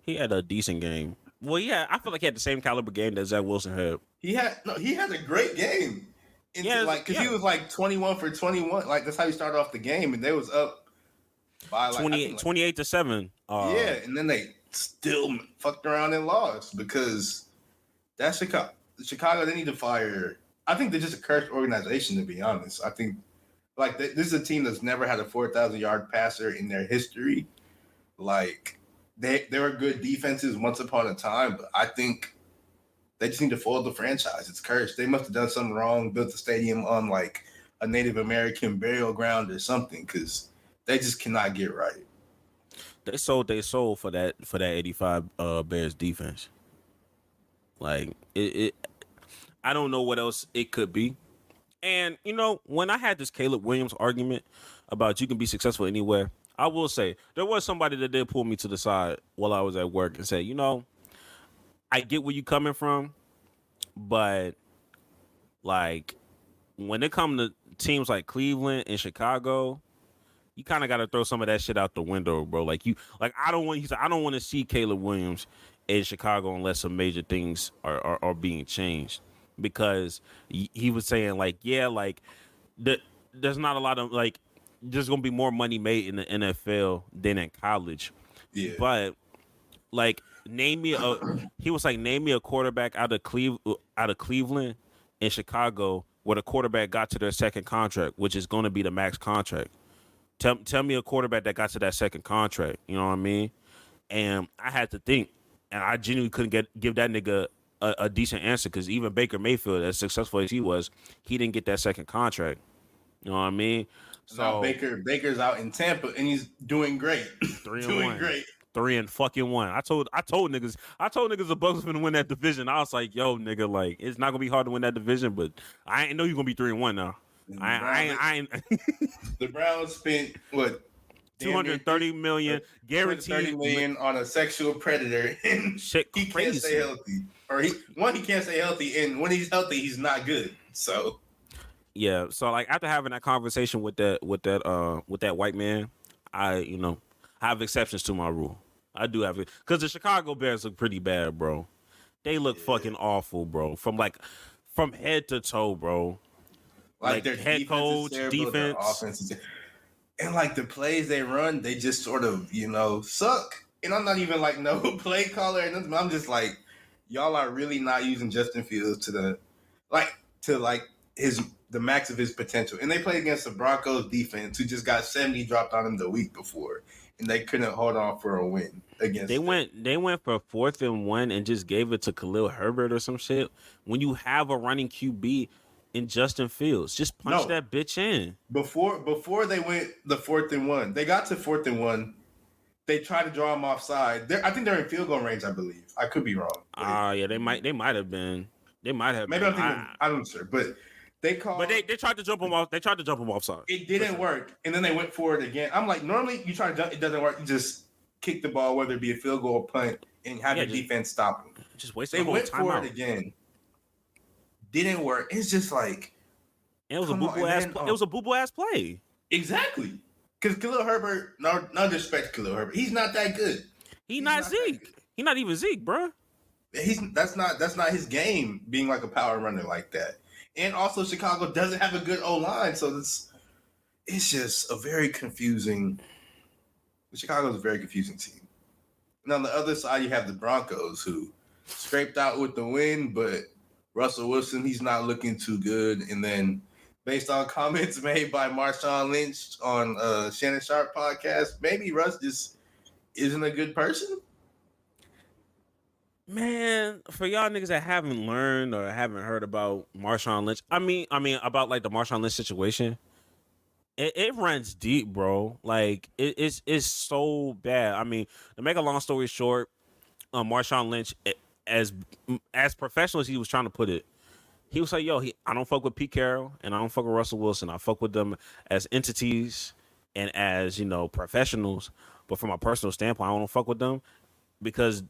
he had a decent game. Well, yeah, I feel like he had the same caliber game that Zach Wilson had. He had a great game. He was like 21 for 21. Like that's how he started off the game, and they was up by like 28-7. Yeah, and then they still fucked around and lost because that's Chicago. Chicago, they need to fire. I think they're just a cursed organization, to be honest. I think like this is a team that's never had a 4,000-yard passer in their history. Like they were good defenses once upon a time, but I think they just need to fold the franchise. It's cursed. They must have done something wrong, built the stadium on like a Native American burial ground or something, because they just cannot get right. They sold for that 85 Bears defense. Like it I don't know what else it could be. And you know, when I had this Caleb Williams argument about you can be successful anywhere, I will say there was somebody that did pull me to the side while I was at work and say, you know, I get where you coming from, but like when it comes to teams like Cleveland and Chicago, you kind of got to throw some of that shit out the window, bro. I don't want to see Caleb Williams in Chicago unless some major things are being changed, because he was saying like, yeah, like there's not a lot of like there's gonna be more money made in the NFL than in college. Yeah, but like name me a quarterback out of Cleveland and Chicago where the quarterback got to their second contract, which is going to be the max contract. Tell me a quarterback that got to that second contract. You know what I mean? And I had to think, and I genuinely couldn't give that nigga a decent answer, because even Baker Mayfield, as successful as he was, he didn't get that second contract. You know what I mean? So now Baker's out in Tampa and he's doing great. 3-1. 3-1. I told niggas the Bucs was gonna win that division. I was like, yo, nigga, like it's not gonna be hard to win that division, but I ain't know you're gonna be 3-1 now. I ain't. The Browns spent what? $230 million guaranteed. $30 million on a sexual predator, and shit he can't stay healthy. Or he can't stay healthy, and when he's healthy, he's not good. So yeah. So like after having that conversation with that white man, I have exceptions to my rule. I do have it, because the Chicago Bears look pretty bad, bro. They look fucking awful, bro. From head to toe, bro. Like their head coach, defense, offense, and like the plays they run, they just sort of suck. And I'm not even like no play caller or nothing. I'm just like, y'all are really not using Justin Fields to the max of his potential. And they played against the Broncos defense, who just got 70 dropped on them the week before, and they couldn't hold on for a win against. They went for 4th and 1 and just gave it to Khalil Herbert or some shit. When you have a running QB in Justin Fields, just punch that bitch in. Before they went the 4th and 1, they got to 4th and 1. They tried to draw him offside. I think they're in field goal range. I believe. I could be wrong. Yeah, they might have been. They might have. Maybe I'm not sure, but they called. But they tried to jump him off. They tried to jump him offside. It didn't work, and then they went for it again. I'm like, normally you try to jump, it doesn't work. You just kick the ball, whether it be a field goal or punt, and have your defense stop them. Just waste. They went for it again. Didn't work. It's just like it was a boo-boo ass. It was a boo-boo ass play. Exactly. Because Khalil Herbert, no disrespect to Khalil Herbert, he's not that good. He's not Zeke. He's not even Zeke, bro. That's not his game, being like a power runner like that. And also, Chicago doesn't have a good O-line, so it's just a very confusing. Chicago's a very confusing team. And on the other side, you have the Broncos who scraped out with the win, but Russell Wilson, he's not looking too good. And then, based on comments made by Marshawn Lynch on Shannon Sharpe podcast, maybe Russ just isn't a good person. Man, for y'all niggas that haven't learned or haven't heard about Marshawn Lynch, I mean about like the Marshawn Lynch situation. It runs deep, bro. Like it's so bad. I mean, to make a long story short, Marshawn Lynch, as as professional as he was trying to put it, he was like, "Yo, I don't fuck with Pete Carroll and I don't fuck with Russell Wilson. I fuck with them as entities and as professionals, but from a personal standpoint, I don't fuck with them because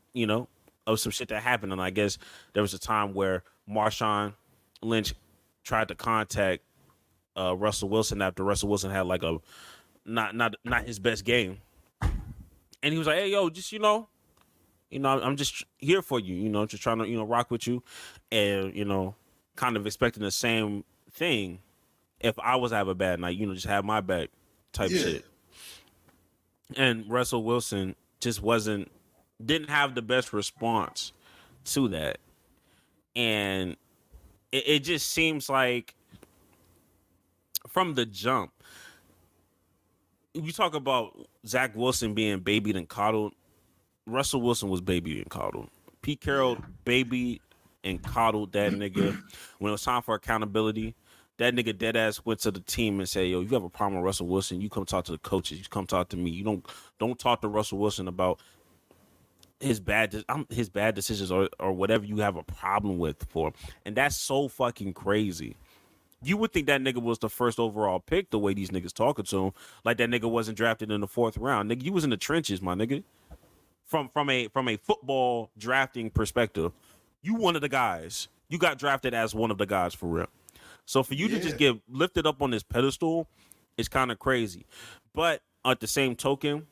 of some shit that happened. And I guess there was a time where Marshawn Lynch tried to contact Russell Wilson after Russell Wilson had like a not his best game, and he was like, "Hey, yo, just I'm just here for you, just trying to rock with you, and kind of expecting the same thing if I was to have a bad night, just have my back type shit." And Russell Wilson just didn't have the best response to that, and it just seems like from the jump, you talk about Zach Wilson being babied and coddled. Russell Wilson was babied and coddled. Pete Carroll babied and coddled that nigga. When it was time for accountability, that nigga dead ass went to the team and said, "Yo, you have a problem with Russell Wilson? You come talk to the coaches. You come talk to me. You don't talk to Russell Wilson about his bad decisions or whatever you have a problem with for him." And that's so fucking crazy. You would think that nigga was the first overall pick the way these niggas talking to him. Like that nigga wasn't drafted in the 4th round. Nigga, you was in the trenches, my nigga. From a football drafting perspective, you one of the guys. You got drafted as one of the guys for real. So for you to just get lifted up on this pedestal is kind of crazy. But at the same token,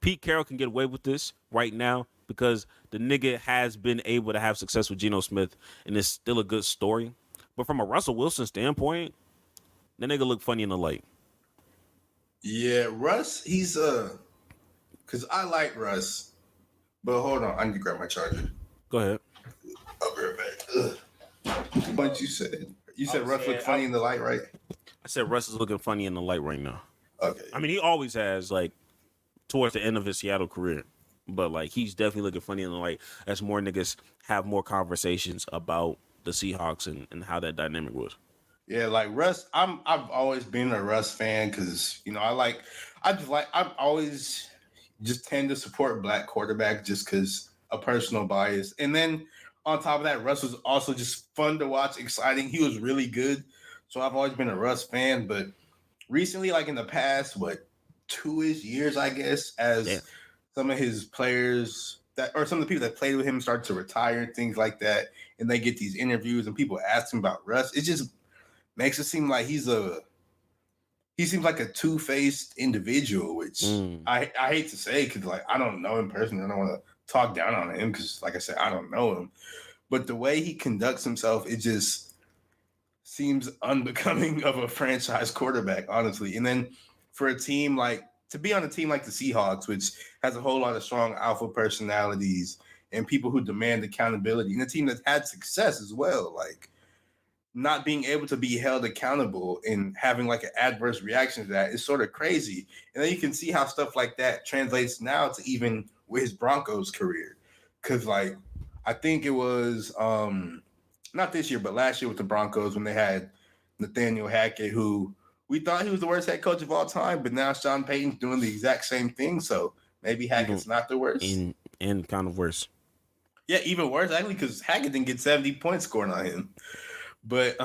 Pete Carroll can get away with this right now because the nigga has been able to have success with Geno Smith, and it's still a good story. But from a Russell Wilson standpoint, that nigga look funny in the light. Yeah, Russ, he's because I like Russ. But hold on, I need to grab my charger. Go ahead. I'll be right back. What you said? You said Russ looked funny in the light, right? I said Russ is looking funny in the light right now. Okay. I mean, he always has, like, towards the end of his Seattle career. But, like, he's definitely looking funny in the light as more niggas have more conversations about the Seahawks and how that dynamic was. Yeah, like Russ, I've always been a Russ fan because I've always just tend to support black quarterback just because a personal bias. And then on top of that, Russ was also just fun to watch, exciting. He was really good. So I've always been a Russ fan. But recently, like in the past, 2-ish years, I guess, as some of his players some of the people that played with him started to retire and things like that, and they get these interviews and people ask him about Russ, it just makes it seem like he seems like a two-faced individual, which I hate to say because like I don't know him personally. I don't want to talk down on him because, like I said, I don't know him. But the way he conducts himself, it just seems unbecoming of a franchise quarterback, honestly. And then for a team to be on a team like the Seahawks, which has a whole lot of strong alpha personalities and people who demand accountability, and a team that's had success as well, like not being able to be held accountable and having like an adverse reaction to that is sort of crazy. And then you can see how stuff like that translates now to even with his Broncos career. Cause like, I think it was not this year, but last year with the Broncos when they had Nathaniel Hackett, who we thought he was the worst head coach of all time, but now Sean Payton's doing the exact same thing. So maybe Hackett's not the worst. And kind of worse. Yeah, even worse, actually, because Hackett didn't get 70 points scored on him. But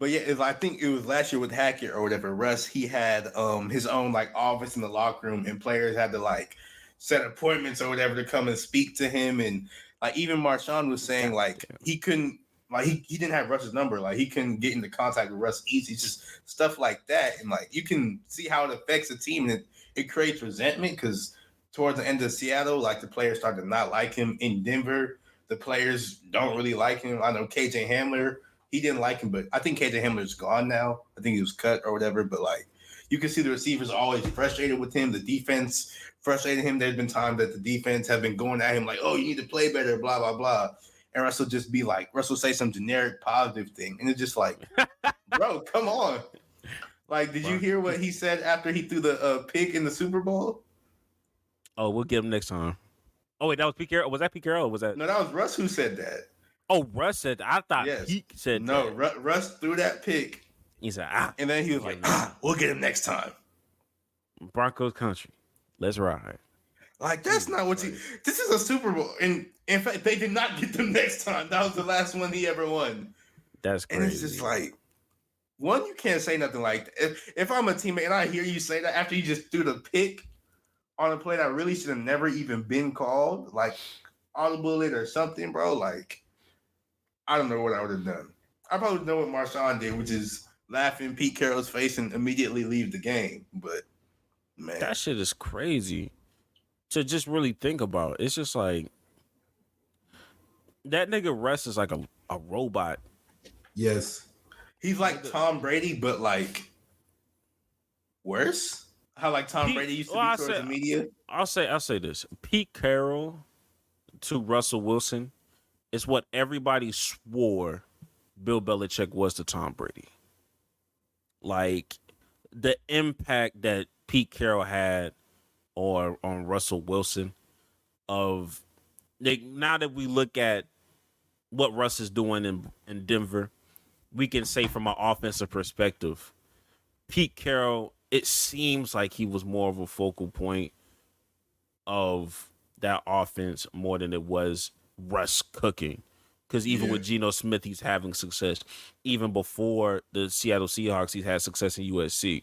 yeah, I think it was last year with Hackett or whatever. Russ, he had his own like office in the locker room, and players had to like set appointments or whatever to come and speak to him. And like even Marshawn was saying like he couldn't like he didn't have Russ's number, like he couldn't get into contact with Russ easy, just stuff like that. And like you can see how it affects the team, and it creates resentment because towards the end of Seattle, like the players started to not like him. In Denver, the players don't really like him. I know KJ Hamler, he didn't like him, but I think KJ Hamler's gone now. I think he was cut or whatever. But like you can see the receivers are always frustrated with him. The defense frustrated him. There's been times that the defense have been going at him like, oh, you need to play better, blah, blah, blah. And Russell just be like, Russell say some generic positive thing. And it's just like, bro, come on. Like, did you hear what he said after he threw the pick in the Super Bowl? Oh, we'll get him next time. Oh, wait, that was Pete Carroll? Was that Pete Carroll or was that? No, that was Russ who said that. Oh, Russ said that. I thought Yes. Pete said no, that. Russ threw that pick. He said, And then he was like, we'll get him next time. Broncos country. Let's ride. Like, that's not what you... This is a Super Bowl. And in fact, they did not get them next time. That was the last one he ever won. That's crazy. And it's just like... One, you can't say nothing like that. If I'm a teammate and I hear you say that after you just threw the pick on a play that really should have never even been called, like audible it or something, bro, like, I don't know what I would have done. I probably know what Marshawn did, which is laugh in Pete Carroll's face and immediately leave the game. But, man. That shit is crazy to just really think about. It's just like, that nigga Russ is like a robot. Yes. He's like Tom Brady, but like worse. How like Tom Brady used to be towards the media. I'll say this: Pete Carroll to Russell Wilson is what everybody swore Bill Belichick was to Tom Brady. Like the impact that Pete Carroll had on Russell Wilson. Of like, now that we look at what Russ is doing in Denver, we can say from an offensive perspective, Pete Carroll, it seems like he was more of a focal point of that offense more than it was Russ cooking. Because even with Geno Smith, he's having success. Even before the Seattle Seahawks, he's had success in USC.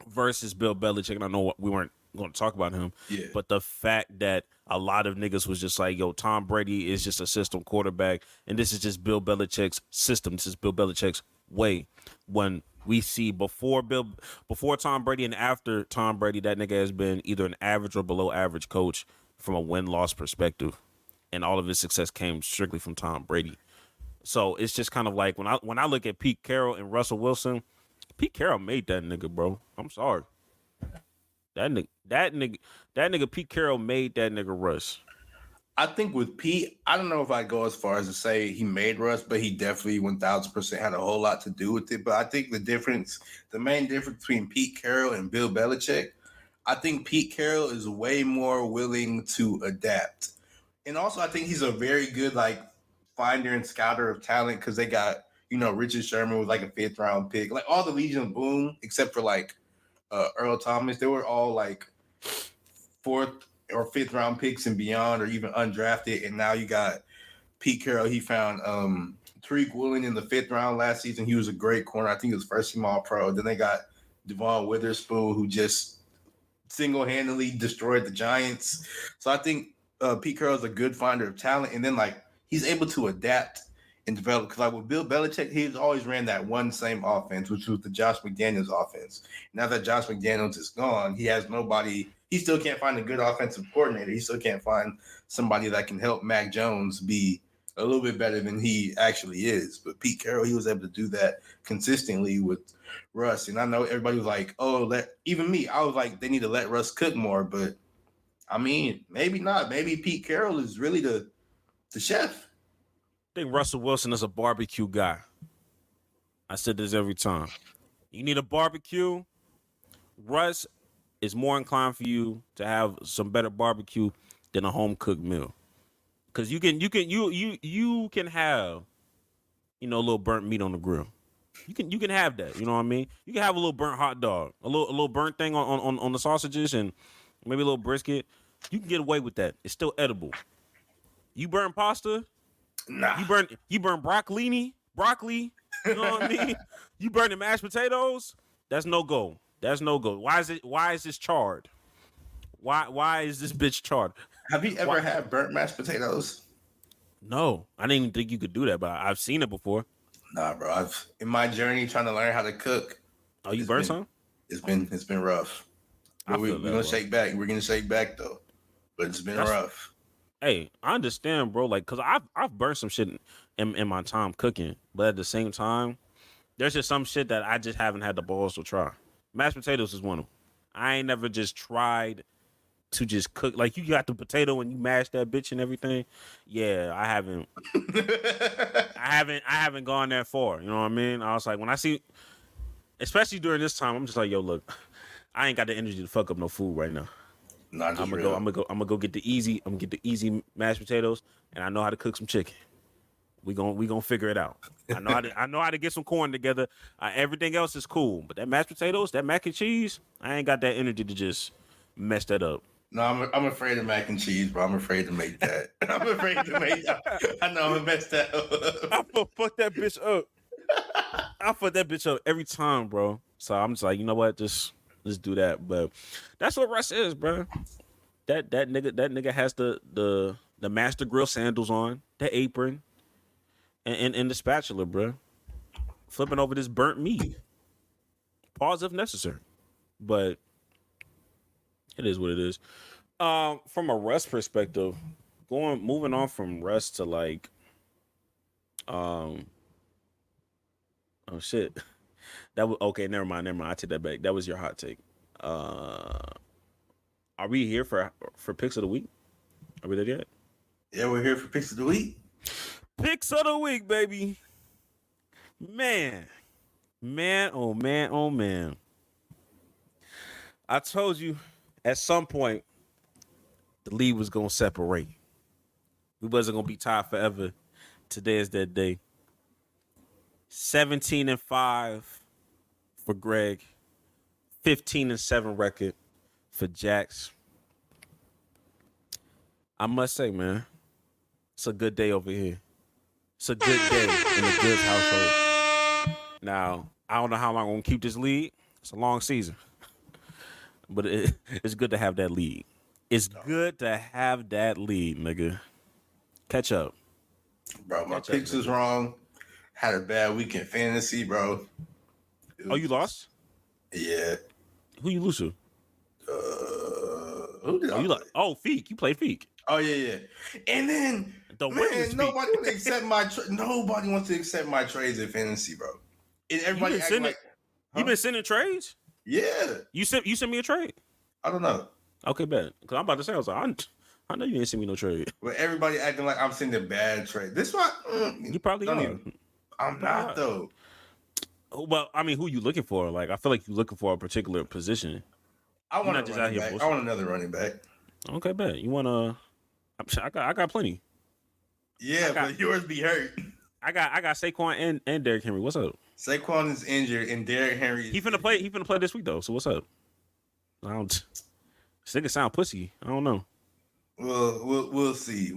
Versus Bill Belichick, and I know we weren't going to talk about him, but the fact that a lot of niggas was just like, yo, Tom Brady is just a system quarterback, and this is just Bill Belichick's system. This is Bill Belichick's way. When we see before Tom Brady and after Tom Brady, that nigga has been either an average or below average coach from a win-loss perspective, and all of his success came strictly from Tom Brady. So it's just kind of like when I look at Pete Carroll and Russell Wilson, Pete Carroll made that nigga, bro. I'm sorry. That nigga Pete Carroll made that nigga Russ. I think with Pete, I don't know if I'd go as far as to say he made Russ, but he definitely 1,000% had a whole lot to do with it. But I think the main difference between Pete Carroll and Bill Belichick, I think Pete Carroll is way more willing to adapt. And also I think he's a very good like finder and scouter of talent because they got, Richard Sherman was like a 5th round pick. Like all the Legion of Boom, except for like Earl Thomas, they were all like 4th or 5th round picks and beyond, or even undrafted. And now you got Pete Carroll. He found Tariq Woolen in the 5th round last season. He was a great corner. I think he was first team All Pro. Then they got Devon Witherspoon, who just single-handedly destroyed the Giants. So I think Pete Carroll is a good finder of talent. And then like he's able to adapt and develop. Because like with Bill Belichick, he's always ran that one same offense, which was the Josh McDaniels offense. Now that Josh McDaniels is gone, he has nobody. He still can't find a good offensive coordinator. He still can't find somebody that can help Mac Jones be a little bit better than he actually is. But Pete Carroll, he was able to do that consistently with Russ. And I know everybody was like, even me, I was like, they need to let Russ cook more. But I mean, maybe not. Maybe Pete Carroll is really the chef. I think Russell Wilson is a barbecue guy. I said this every time. You need a barbecue. Russ is more inclined for you to have some better barbecue than a home cooked meal. Cause you can have, a little burnt meat on the grill. You can have that. You know what I mean? You can have a little burnt hot dog, a little burnt thing on the sausages, and maybe a little brisket. You can get away with that. It's still edible. You burn pasta. Nah. You burn broccoli. You know what I mean? You burn the mashed potatoes. That's no go. Why is this charred? Why is this bitch charred? Have you ever had burnt mashed potatoes? No, I didn't even think you could do that, but I've seen it before. Nah, bro. I've in my journey trying to learn how to cook. Oh, you burnt some? It's been rough. But we're gonna shake back. We're gonna shake back though. But it's been rough. Hey, I understand, bro. Like, cause I've burnt some shit in my time cooking, but at the same time, there's just some shit that I just haven't had the balls to try. Mashed potatoes is one of them. I ain't never just tried to just cook. Like, you got the potato and you mash that bitch and everything. Yeah, I haven't. I haven't gone that far. You know what I mean? I was like, when I see, especially during this time, I'm just like, yo, look, I ain't got the energy to fuck up no food right now. Not just I'm gonna go get the easy. I'm gonna get the easy mashed potatoes, and I know how to cook some chicken. We gonna figure it out. I know how to get some corn together. Everything else is cool, but that mashed potatoes, that mac and cheese, I ain't got that energy to just mess that up. No, I'm afraid of mac and cheese, bro. I'm afraid to make that. I'm afraid to make that. I know I'm gonna mess that up. I fuck that bitch up. I fuck that bitch up every time, bro. So I'm just like, you know what? Just do that. But that's what Russ is, bro. That nigga has the Master Grill sandals on, the apron, and the spatula, bro. Flipping over this burnt meat. Pause if necessary. But it is what it is. From a Russ perspective, moving on from Russ to like, oh shit. That was okay. Never mind. I take that back. That was your hot take. Are we here for picks of the week? Are we there yet? Yeah, we're here for picks of the week. Picks of the week, baby. Man, oh man. I told you at some point the league was gonna separate. We wasn't gonna be tied forever. Today is that day. 17-5 for Greg. 15-7 record for Jax. I must say, man, it's a good day over here. It's a good day in the Goods household. Now, I don't know how long I'm going to keep this lead. It's a long season. But it's good to have that lead. It's good to have that lead, nigga. Catch up. Bro, my picks was wrong. Had a bad week in fantasy, bro. Oh, you lost? Yeah. Who you lose to? Who did I play? Feek. You played Feek. Oh, yeah. And then, man, nobody wants to accept nobody wants to accept my trades in fantasy, bro. And everybody acting like... You been sending trades? Yeah. You sent me a trade? I don't know. Okay, bet. Because I'm about to say, I was like, I know you didn't send me no trade. But everybody acting like I'm sending bad trade. This one... you probably are. I'm not, though. Well, I mean, who you looking for? Like, I feel like you're looking for a particular position. I want another running back. Okay, bet. You want to... I got plenty. Yeah, but yours be hurt. I got Saquon and Derrick Henry. What's up? Saquon is injured and Derrick Henry He finna play this week though. So what's up? This nigga sound pussy. I don't know. We'll see.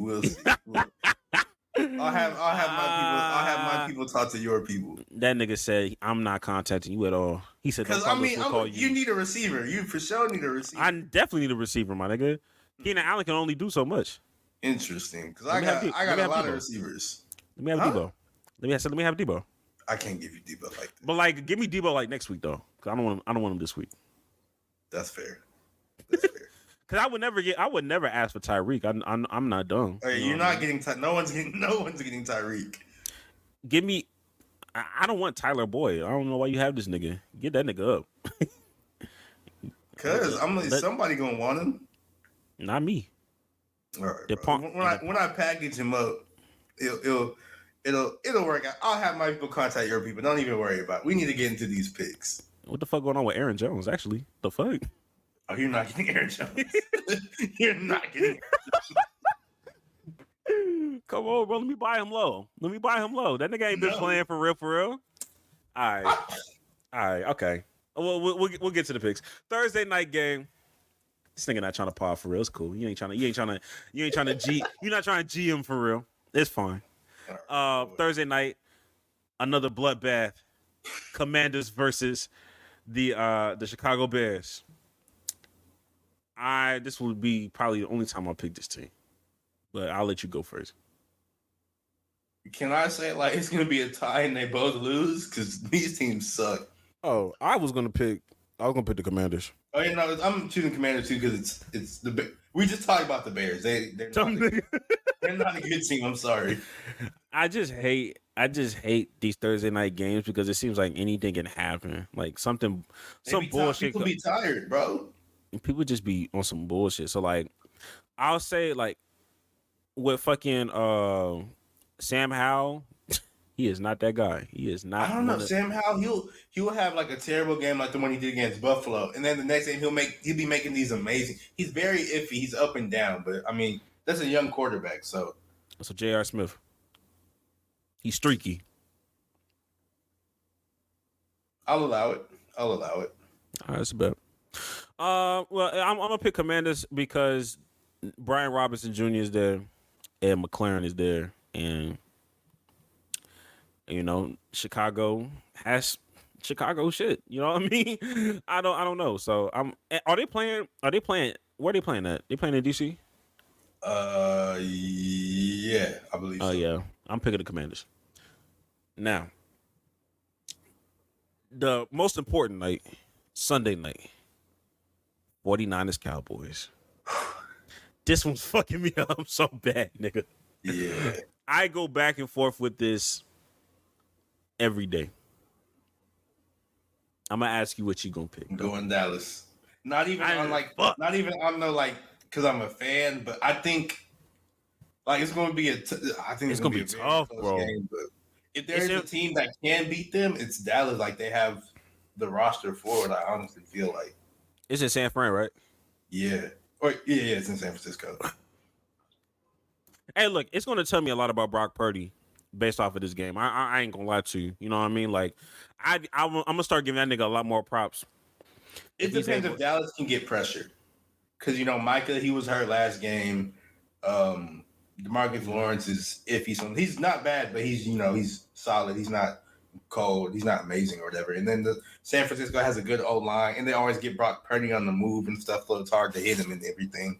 I'll have my people talk to your people. That nigga said I'm not contacting you at all. He said because you need a receiver. You for sure need a receiver. I definitely need a receiver, my nigga. Keenan Allen can only do so much. Interesting, because I got a lot of receivers. Let me have Debo. Let me have Debo. I can't give you Debo like that. But like, give me Debo like next week though, because I don't want him this week. That's fair. Because I would never ask for Tyreek. I'm not dumb. Hey, you're not getting. No one's getting Tyreek. Give me. I don't want Tyler Boyd. I don't know why you have this nigga. Get that nigga up. Cause somebody gonna want him. Not me. All right. When I package him up, it'll work out. I'll have my people contact your people. Don't even worry about it. We need to get into these picks. What the fuck going on with Aaron Jones? Actually, the fuck. Oh, you're not getting Aaron Jones. You're not getting. Come on, bro. Let me buy him low. That nigga ain't been playing for real. All right. Okay. Well, we'll get to the picks. Thursday night game. This nigga not trying to pod for real. It's cool. You ain't trying to You're not trying to G him for real. It's fine. Thursday night, another bloodbath. Commanders versus the Chicago Bears. This will be probably the only time I'll pick this team. But I'll let you go first. Can I say like it's gonna be a tie and they both lose? Because these teams suck. Oh, I was gonna pick the Commanders. Oh yeah, no, I'm choosing Commanders too because it's the we just talked about the Bears. They're not a good team. I'm sorry. I just hate these Thursday night games because it seems like anything can happen. Like some They be tired. bullshit. People be tired, bro. People just be on some bullshit. So like, I'll say like with fucking Sam Howell, he is not that guy. He is not. I don't know. Sam Howell, he'll have like a terrible game like the one he did against Buffalo, and then the next game he'll be making these amazing. He's very iffy. He's up and down, but I mean that's a young quarterback, so J.R. Smith, he's streaky. I'll allow it. All right, That's a bet. Well, I'm gonna pick Commanders because Brian Robinson Jr. is there, and McLaren is there, and Chicago has Chicago shit. You know what I mean? I don't know. So Are they playing? Where are they playing at? They playing in DC? Yeah, I believe so. Oh yeah, I'm picking the Commanders. Now, the most important night, Sunday night, 49ers Cowboys. This one's fucking me up so bad, nigga. Yeah. I go back and forth with this every day. I'm gonna ask you what you gonna pick. I'm going Dallas. Not even on the like because I'm a fan, but I think like it's going to be I think it's gonna be a very tough, close bro. game, but if there's a team that can beat them, it's Dallas. Like they have the roster for it. I honestly feel like it's in San Fran, right? Yeah, it's in San Francisco. Hey, look, it's gonna tell me a lot about Brock Purdy based off of this game. I ain't gonna lie to you. You know what I mean? Like, I'm gonna start giving that nigga a lot more props. It depends if Dallas can get pressure, because Micah, he was hurt last game. DeMarcus Lawrence is iffy. So he's not bad, but he's solid. He's not cold. He's not amazing or whatever. And then the San Francisco has a good O-line, and they always get Brock Purdy on the move and stuff, so it's hard to hit him and everything.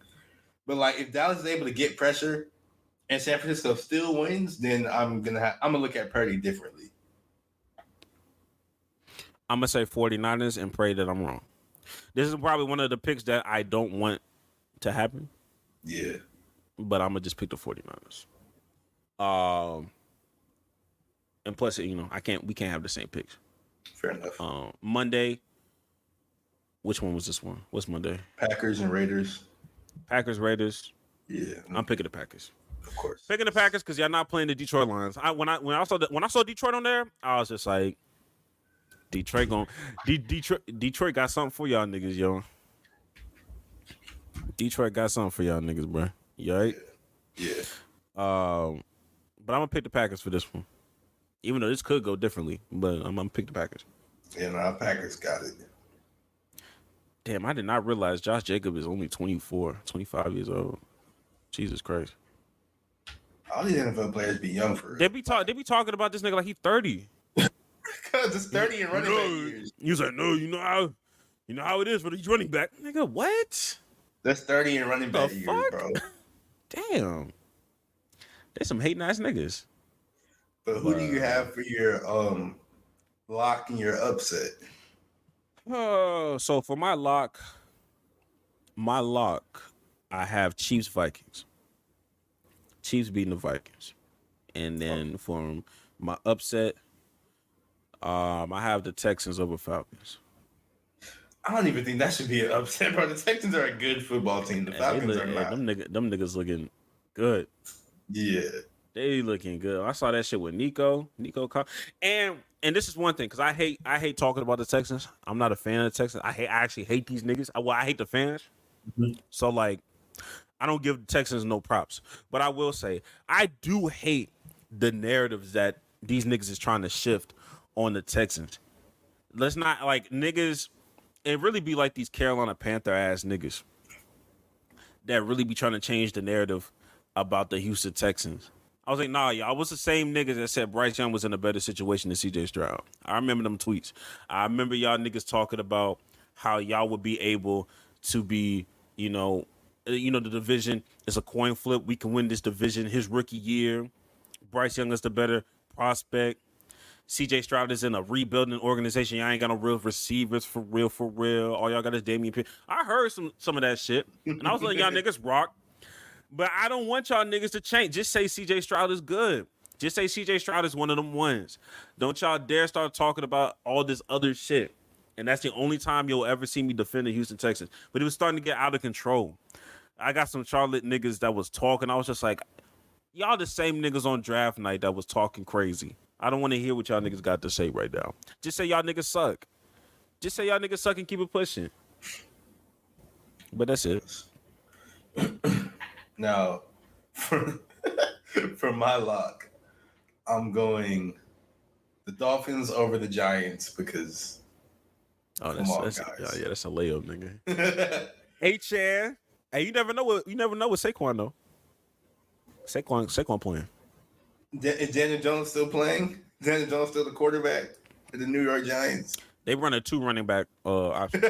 But like if Dallas is able to get pressure and San Francisco still wins, then I'm gonna look at Purdy differently. I'm gonna say 49ers and pray that I'm wrong. This is probably one of the picks that I don't want to happen. Yeah. But I'm gonna just pick the 49ers. And plus, we can't have the same picks. Fair enough. Monday. Which one was this one? What's Monday? Packers and Raiders. Packers, Raiders. Yeah. I'm picking the Packers. Of course. Picking the Packers because y'all not playing the Detroit Lions. When I saw Detroit on there, I was just like, Detroit got something for y'all niggas, yo. Detroit got something for y'all niggas, bro. You right? Yeah. But I'm gonna pick the Packers for this one. Even though this could go differently, but I'm gonna pick the Packers. Yeah, no, Packers got it. Damn, I did not realize Josh Jacobs is only 24, 25 years old. Jesus Christ. All these NFL players be young for real. They be talking about this nigga like he's 30. Because it's 30 in running back years. He was like, no, you know how it is for these running back. Nigga, what? That's 30 in running back years, fuck? bro. Damn. There's some hating ass niggas. But who do you have for your lock and your upset? So for my lock, I have Chiefs Vikings. Chiefs beating the Vikings. And then for my upset, I have the Texans over Falcons. I don't even think that should be an upset, bro. The Texans are a good football team. The Falcons are not. Them niggas looking good. Yeah. They looking good. I saw that shit with Nico. And this is one thing, because I hate talking about the Texans. I'm not a fan of the Texans. I actually hate these niggas. I hate the fans. Mm-hmm. So like, I don't give the Texans no props. But I will say, I do hate the narratives that these niggas is trying to shift on the Texans. Let's not like niggas. It really be like these Carolina Panther ass niggas that really be trying to change the narrative about the Houston Texans. I was like, nah, y'all was the same niggas that said Bryce Young was in a better situation than CJ Stroud. I remember them tweets. I remember y'all niggas talking about how y'all would be able to be, the division is a coin flip. We can win this division his rookie year. Bryce Young is the better prospect. CJ Stroud is in a rebuilding organization. Y'all ain't got no real receivers for real. All y'all got is Damian Pierce. I heard some of that shit, and I was like, y'all niggas rock. But I don't want y'all niggas to change. Just say CJ Stroud is good. Just say CJ Stroud is one of them ones. Don't y'all dare start talking about all this other shit. And that's the only time you'll ever see me defend the Houston Texans. But it was starting to get out of control. I got some Charlotte niggas that was talking. I was just like, y'all the same niggas on draft night that was talking crazy. I don't want to hear what y'all niggas got to say right now. Just say y'all niggas suck. Just say y'all niggas suck and keep it pushing. But that's it. Now, for my lock, I'm going the Dolphins over the Giants because. Oh, that's a layup, nigga. Hey, Chan. Hey, you never know what Saquon though. Saquon playing. Is Daniel Jones still playing? Daniel Jones still the quarterback for the New York Giants? They run a 2 running back option.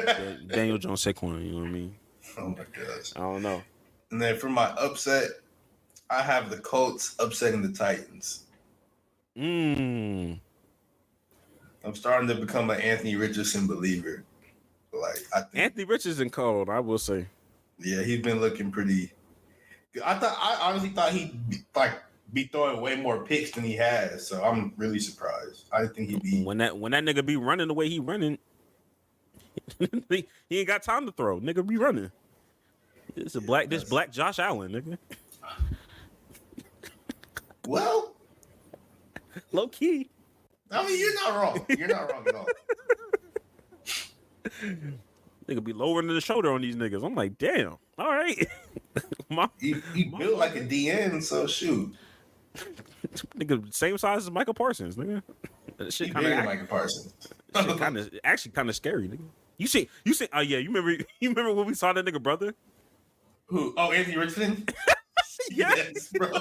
Daniel Jones, Saquon. You know what I mean? Oh my gosh. I don't know. And then for my upset, I have the Colts upsetting the Titans. I'm starting to become an Anthony Richardson believer. Like I think Anthony Richardson cold, I will say. Yeah, he's been looking pretty good. I honestly thought he'd be throwing way more picks than he has, so I'm really surprised. I didn't think he'd be when that nigga be running the way he running, he ain't got time to throw. Nigga be running. This black Josh Allen, nigga. Well, low key. I mean, you're not wrong. You're not wrong at all. Nigga be lowering the shoulder on these niggas. I'm like, damn. All right. He built like a DN, so shoot. Nigga, same size as Michael Parsons, nigga. That shit kind of Michael Parsons. Shit kind of scary, nigga. You see. Oh yeah, you remember when we saw that nigga brother? Who? Oh, Anthony Richardson. Yes, bro.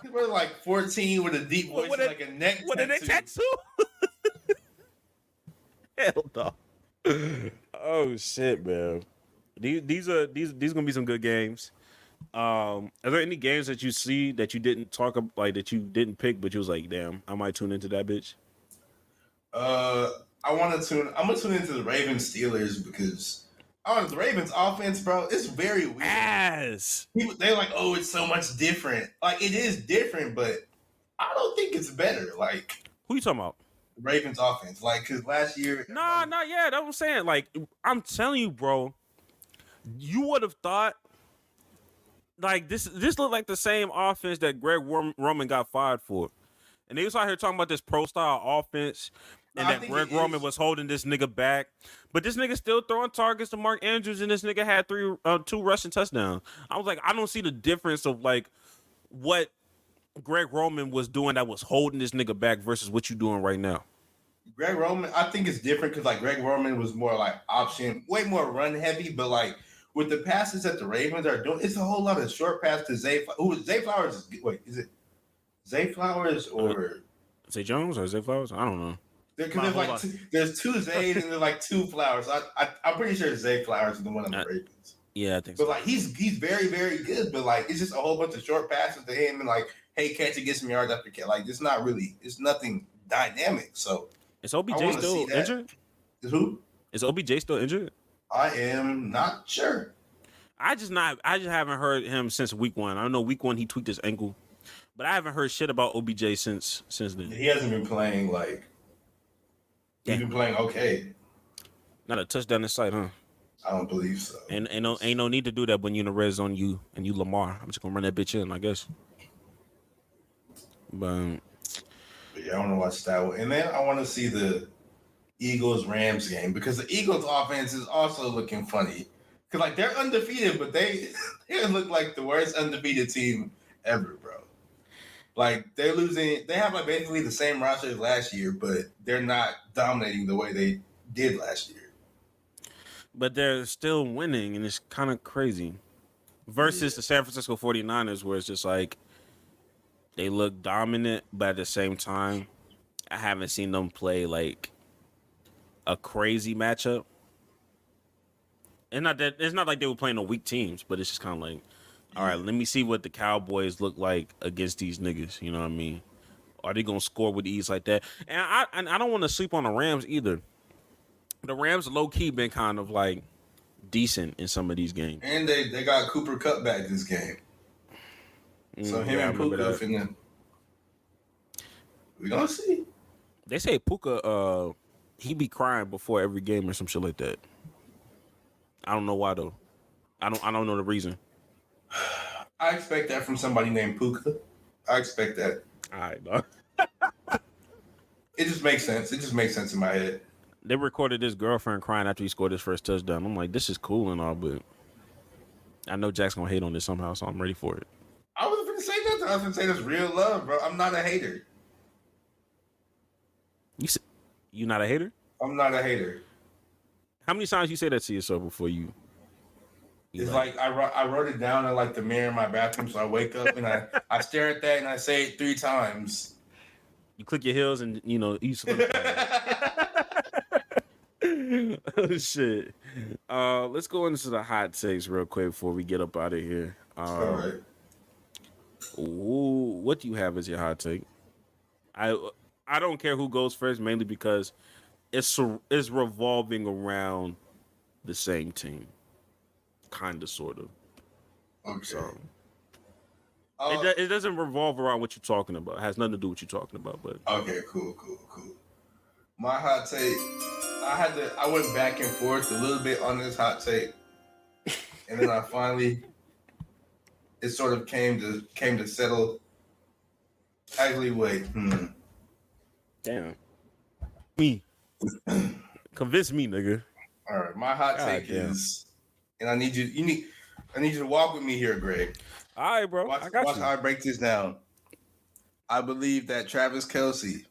He was like 14 with a deep voice, and like a neck with a neck tattoo. Hell no. Oh shit, man. These gonna be some good games. Are there any games that you see that you didn't talk about, like that you didn't pick, but you was like, damn, I might tune into that bitch? I'm gonna tune into the Ravens Steelers because the Ravens offense, bro, it's very weird. They're like, oh, it's so much different. Like it is different, but I don't think it's better. Like who you talking about? The Ravens offense, like because last year, yeah, that's what I'm saying. Like I'm telling you, bro, you would have thought like this looked like the same offense that Greg Roman got fired for, and they was out here talking about this pro style offense. And that Greg Roman was holding this nigga back. But this nigga still throwing targets to Mark Andrews, and this nigga had 2 rushing touchdowns. I was like, I don't see the difference of like what Greg Roman was doing that was holding this nigga back versus what you doing right now. Greg Roman, I think it's different because like Greg Roman was more like option, way more run heavy, but like with the passes that the Ravens are doing, it's a whole lot of short pass to Zay. Zay Flowers? Wait, is it Zay Flowers or Zay Jones or Zay Flowers? I don't know. Because there's 2 Zays and there's like 2 Flowers. I'm pretty sure Zay Flowers is the one on the Ravens. Yeah, I think so. But like he's very, very good. But like it's just a whole bunch of short passes to him and like, hey, catch and get some yards after catch. Like it's nothing dynamic. So is OBJ still injured? Who? Is OBJ still injured? I am not sure. I just haven't heard him since week 1. I know week 1 he tweaked his ankle, but I haven't heard shit about OBJ since then. He hasn't been playing like. He's been playing okay. Not a touchdown in sight, huh? I don't believe so. And ain't no need to do that when you in the red zone, you Lamar. I'm just gonna run that bitch in, I guess. But yeah, I want to watch that one, and then I want to see the Eagles-Rams game because the Eagles' offense is also looking funny. Because like they're undefeated, but they look like the worst undefeated team ever, bro. Like they're losing. They have like basically the same roster as last year, but they're not dominating the way they did last year. But they're still winning, and it's kind of crazy. Versus the San Francisco 49ers, where it's just like they look dominant, but at the same time, I haven't seen them play like a crazy matchup. And it's not like they were playing on weak teams, but it's just kind of like, all right, let me see what the Cowboys look like against these niggas. You know what I mean? Are they gonna score with ease like that? And I don't want to sleep on the Rams either. The Rams low key been kind of like decent in some of these games. And they got Cooper Kupp back this game. So him and Puka finna. We gonna see. They say Puka, he be crying before every game or some shit like that. I don't know why though. I don't know the reason. I expect that from somebody named Puka. I expect that. All right, dog. It just makes sense. It just makes sense in my head. They recorded his girlfriend crying after he scored his first touchdown. I'm like, this is cool and all, but I know Jack's gonna hate on this somehow, so I'm ready for it. I wasn't gonna say nothing. I was gonna say this real love, bro. I'm not a hater. You not a hater? I'm not a hater. How many times you say that to yourself before you it's like I wrote it down in like the mirror in my bathroom, so I wake up and I stare at that and I say it 3 times. You click your heels and you oh shit. Let's go into the hot takes real quick before we get up out of here. All right. What do you have as your hot take? I don't care who goes first, mainly because it's revolving around the same team, kind of, sort of. Okay. So, it doesn't revolve around what you're talking about. It has nothing to do with what you're talking about. But okay, cool. My hot take. I went back and forth a little bit on this hot take, and then I finally, it sort of came to settle. Actually, wait. Damn. Me. Convince me, nigga. All right, my hot take is, and I need you to walk with me here, Greg. All right, bro. Watch you. How I break this down. I believe that Travis Kelce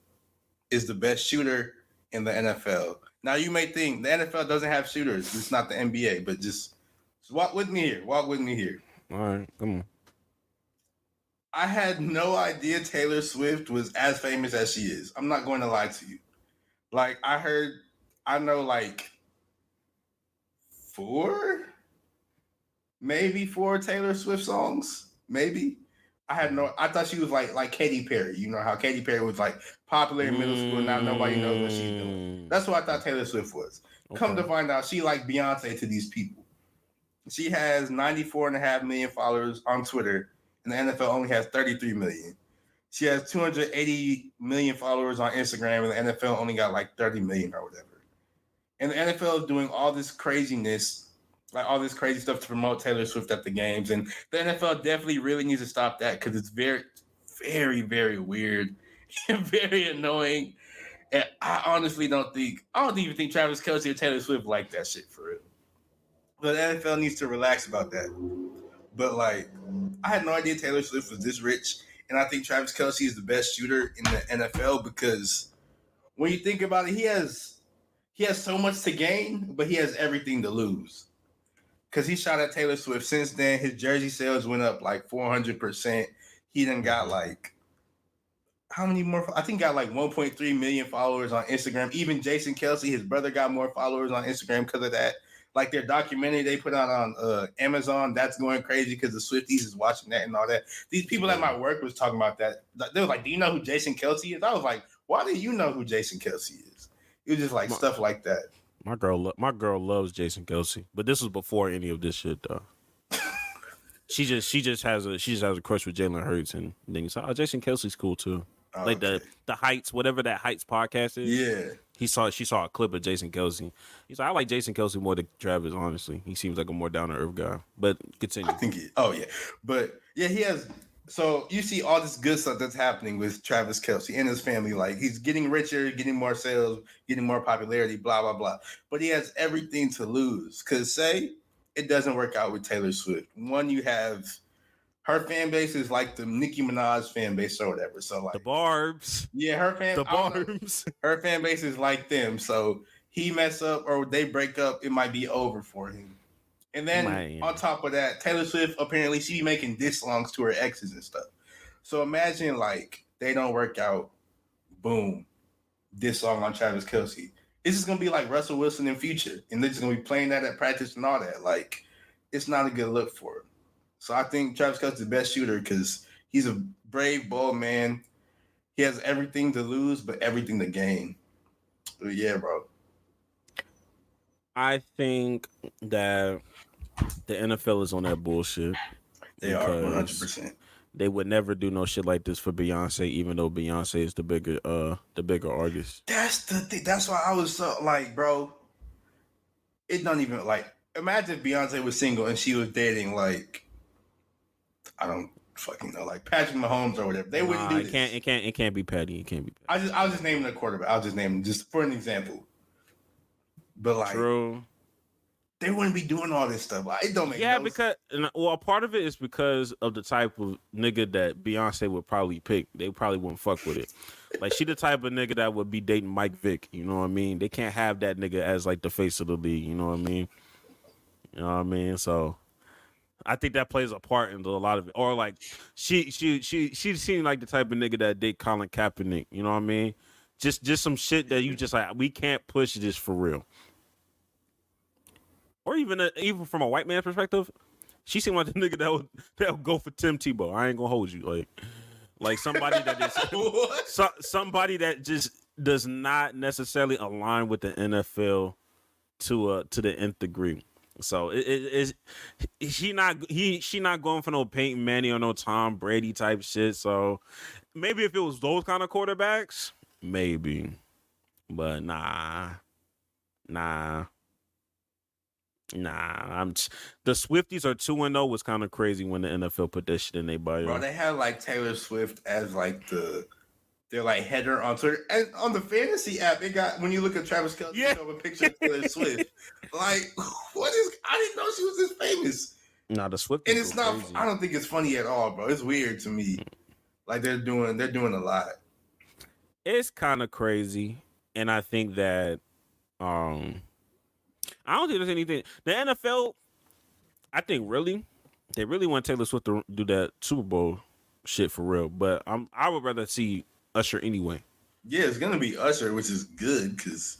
is the best shooter in the NFL. Now, you may think the NFL doesn't have shooters. It's not the NBA, but just walk with me here. Walk with me here. All right, come on. I had no idea Taylor Swift was as famous as she is. I'm not going to lie to you. Like, I know like 4 Taylor Swift songs, maybe. I thought she was like Katy Perry. You know how Katy Perry was like popular in middle school, now nobody knows what she's doing. That's what I thought Taylor Swift was. Okay. Come to find out, she like Beyonce to these people. She has 94.5 million followers on Twitter, and the NFL only has 33 million. She has 280 million followers on Instagram, and the NFL only got like 30 million or whatever. And the NFL is doing all this craziness, like all this crazy stuff to promote Taylor Swift at the games. And the NFL definitely really needs to stop that because it's very, very, very weird and very annoying. And I honestly don't even think Travis Kelce or Taylor Swift like that shit for real. But the NFL needs to relax about that. But like, I had no idea Taylor Swift was this rich. And I think Travis Kelce is the best shooter in the NFL because when you think about it, he has so much to gain, but he has everything to lose. Because he shot at Taylor Swift. Since then, his jersey sales went up like 400%. He done got like, how many more? I think got like 1.3 million followers on Instagram. Even Jason Kelce, his brother, got more followers on Instagram because of that. Like their documentary they put out on Amazon, that's going crazy because the Swifties is watching that and all that. These people at my work was talking about that. They were like, do you know who Jason Kelce is? I was like, why do you know who Jason Kelce is? It was just like stuff like that. My girl loves Jason Kelce, but this was before any of this shit though. she just has a crush with Jalen Hurts, and then you saw Jason Kelce's cool too. Oh, like okay. the Heights, whatever that Heights podcast is. Yeah. She saw a clip of Jason Kelce. He's like, I like Jason Kelce more than Travis, honestly. He seems like a more down to earth guy. But continue. I think But yeah, he has. So you see all this good stuff that's happening with Travis Kelce and his family. Like he's getting richer, getting more sales, getting more popularity, blah, blah, blah. But he has everything to lose. Because say it doesn't work out with Taylor Swift. One, you have her fan base is like the Nicki Minaj fan base or whatever. So like the Barbs. Yeah, her fan base is like them. So he mess up or they break up, it might be over for him. And then on top of that, Taylor Swift, apparently she be making diss songs to her exes and stuff. So imagine like they don't work out, boom, diss song on Travis Kelce. It's just gonna be like Russell Wilson in Future, and they're just gonna be playing that at practice and all that. Like, it's not a good look for him. So I think Travis Kelce is the best shooter because he's a brave, bold man. He has everything to lose, but everything to gain. But yeah, bro. I think that the NFL is on that bullshit They are because 100%. they would never do no shit like this for Beyonce, even though Beyonce is the bigger artist. That's the thing. That's why I was so like, bro. It don't even like. Imagine if Beyonce was single and she was dating like, I don't fucking know, like Patrick Mahomes or whatever. They wouldn't do this. It can't be Patty. It can't be Patty. I was just naming a quarterback. I'll just name him just for an example. But like, True. they wouldn't be doing all this stuff. Like, it don't make no because part of it is because of the type of nigga that Beyonce would probably pick. They probably wouldn't fuck with it. Like, she the type of nigga that would be dating Mike Vick. You know what I mean? They can't have that nigga as like the face of the league. You know what I mean? You know what I mean? So I think that plays a part in a lot of it. Or like she seemed like the type of nigga that date Colin Kaepernick. You know what I mean? Just some shit that you just like, we can't push this for real. Or even from a white man's perspective, she seemed like the nigga that would go for Tim Tebow. I ain't gonna hold you, like somebody that is somebody that just does not necessarily align with the NFL to the nth degree. So she not going for no Peyton Manning or no Tom Brady type shit. So maybe if it was those kind of quarterbacks, maybe, but nah. The Swifties are 2-0 was kind of crazy when the NFL put that shit in their bio. Bro, they had like Taylor Swift as like their like header on Twitter, and on the fantasy app, it got when you look at Travis Kelce, you show a picture of Taylor Swift. Like, what is? I didn't know she was this famous. Nah, the Swifties, and it's not. crazy. I don't think it's funny at all, bro. It's weird to me. Like they're doing a lot. It's kind of crazy, and I think that I don't think there's anything. The NFL, I think they really want Taylor Swift to do that Super Bowl shit for real. But I would rather see Usher anyway. Yeah, it's gonna be Usher, which is good because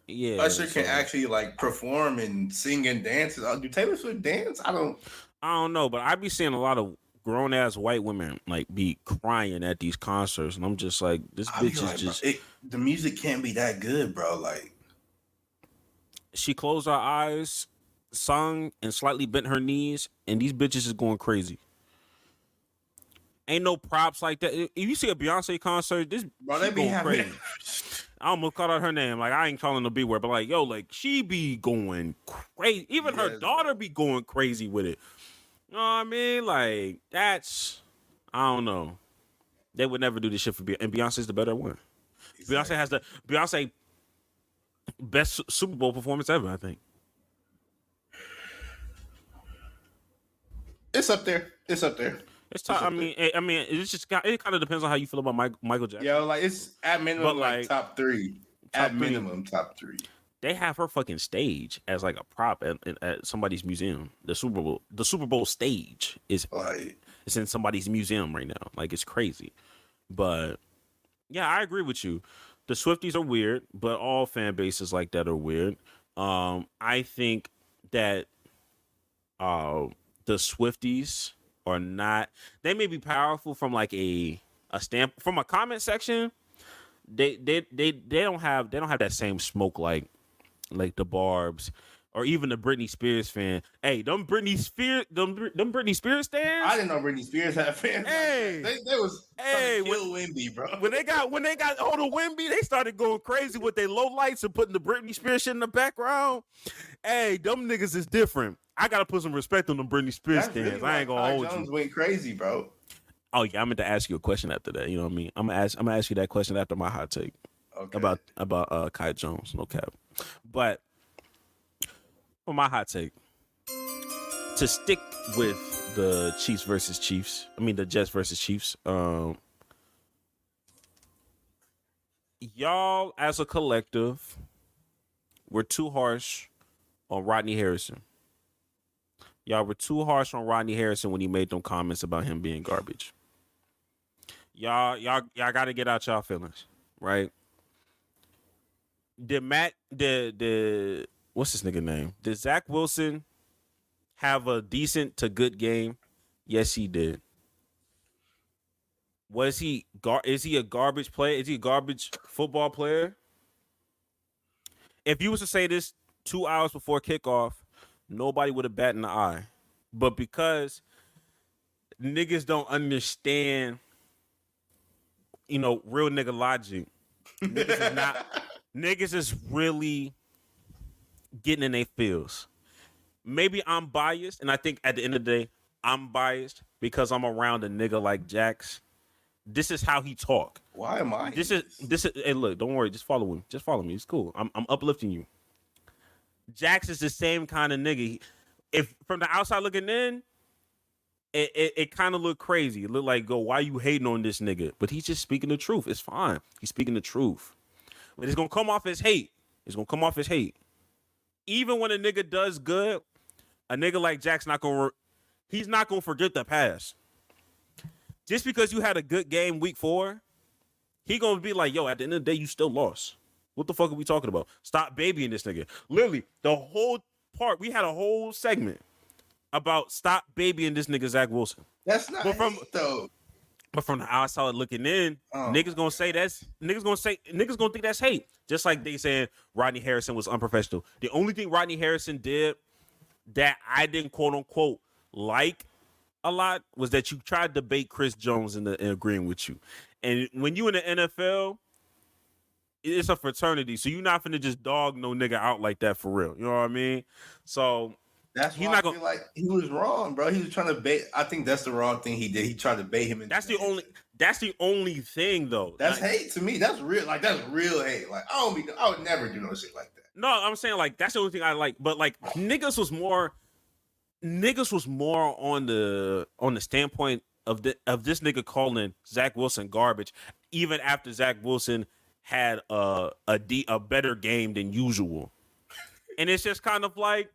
Usher can actually like perform and sing and dance. Do Taylor Swift dance? I don't know, but I be seeing a lot of grown ass white women like be crying at these concerts, and I'm just like, this bitch is just. Bro, the music can't be that good, bro. Like. She closed her eyes, sung, and slightly bent her knees, and these bitches is going crazy. Ain't no props like that. If you see a Beyonce concert, this bro, they be going crazy. I almost called out her name. Like, I ain't calling the B word, but like, yo, like, she be going crazy. Even her daughter be going crazy with it. You know what I mean? Like, that's, I don't know. They would never do this shit for Beyonce, and Beyonce's the better one. Exactly. Beyonce best Super Bowl performance ever, I think. It's up there. It's I mean, it's just it kind of depends on how you feel about Michael Jackson. Yo, like it's at minimum like top 3. Top 3. They have her fucking stage as like a prop at somebody's museum. The Super Bowl stage is like it's in somebody's museum right now. Like, it's crazy. But yeah, I agree with you. The Swifties are weird, but all fan bases like that are weird. I think that the Swifties are not. They may be powerful from like a stamp from a comment section. They don't have that same smoke like the Barbs or even the Britney Spears fan. Hey, them Britney Spears stands. I didn't know Britney Spears had fans. Hey, like they was trying to kill Wemby, bro. When they got hold of Wemby, they started going crazy with their low lights and putting the Britney Spears shit in the background. Hey, them niggas is different. I gotta put some respect on them Britney Spears stands. Really, I ain't gonna hold Jones you. Went crazy, bro. Oh yeah, I meant to ask you a question after that. You know what I mean? I'm gonna ask you that question after my hot take. Okay. About Kai Jones, no cap. But for my hot take, to stick with the Jets versus Chiefs, y'all as a collective were too harsh on Rodney Harrison. Y'all were too harsh on Rodney Harrison when he made them comments about him being garbage. Y'all got to get out y'all feelings, right? Did what's this nigga name? Did Zach Wilson have a decent to good game? Yes, he did. is he a garbage player? Is he a garbage football player? If you was to say this 2 hours before kickoff, nobody would have batted an eye. But because niggas don't understand, real nigga logic, niggas is really getting in their feels. Maybe I'm biased, and I think at the end of the day, I'm biased because I'm around a nigga like Jax. This is how he talk. Why am I? This is. Hey, look, don't worry. Just follow him. Just follow me. It's cool. I'm uplifting you. Jax is the same kind of nigga. If from the outside looking in, it kind of look crazy. It look like, why you hating on this nigga? But he's just speaking the truth. It's fine. He's speaking the truth. But it's gonna come off as hate. Even when a nigga does good, a nigga like Jack's he's not gonna forget the past. Just because you had a good game week 4, he gonna be like, yo, at the end of the day, you still lost. What the fuck are we talking about? Stop babying this nigga. Literally, the whole part, we had a whole segment about stop babying this nigga Zach Wilson. That's not hate, though. But from the outside looking in, niggas gonna think that's hate. Just like they saying Rodney Harrison was unprofessional. The only thing Rodney Harrison did that I didn't quote unquote like a lot was that you tried to debate Chris Jones in agreeing with you. And when you in the NFL, it's a fraternity, so you're not finna just dog no nigga out like that for real. You know what I mean? So that's why I feel like he was wrong, bro. He was trying to bait. I think that's the wrong thing he did. He tried to bait him. That's the only thing, though. That's hate to me. That's real. Like that's real hate. Like I would never do no shit like that. No, I'm saying like that's the only thing I like. But like niggas was more on the standpoint of this nigga calling Zach Wilson garbage, even after Zach Wilson had a better game than usual. And it's just kind of like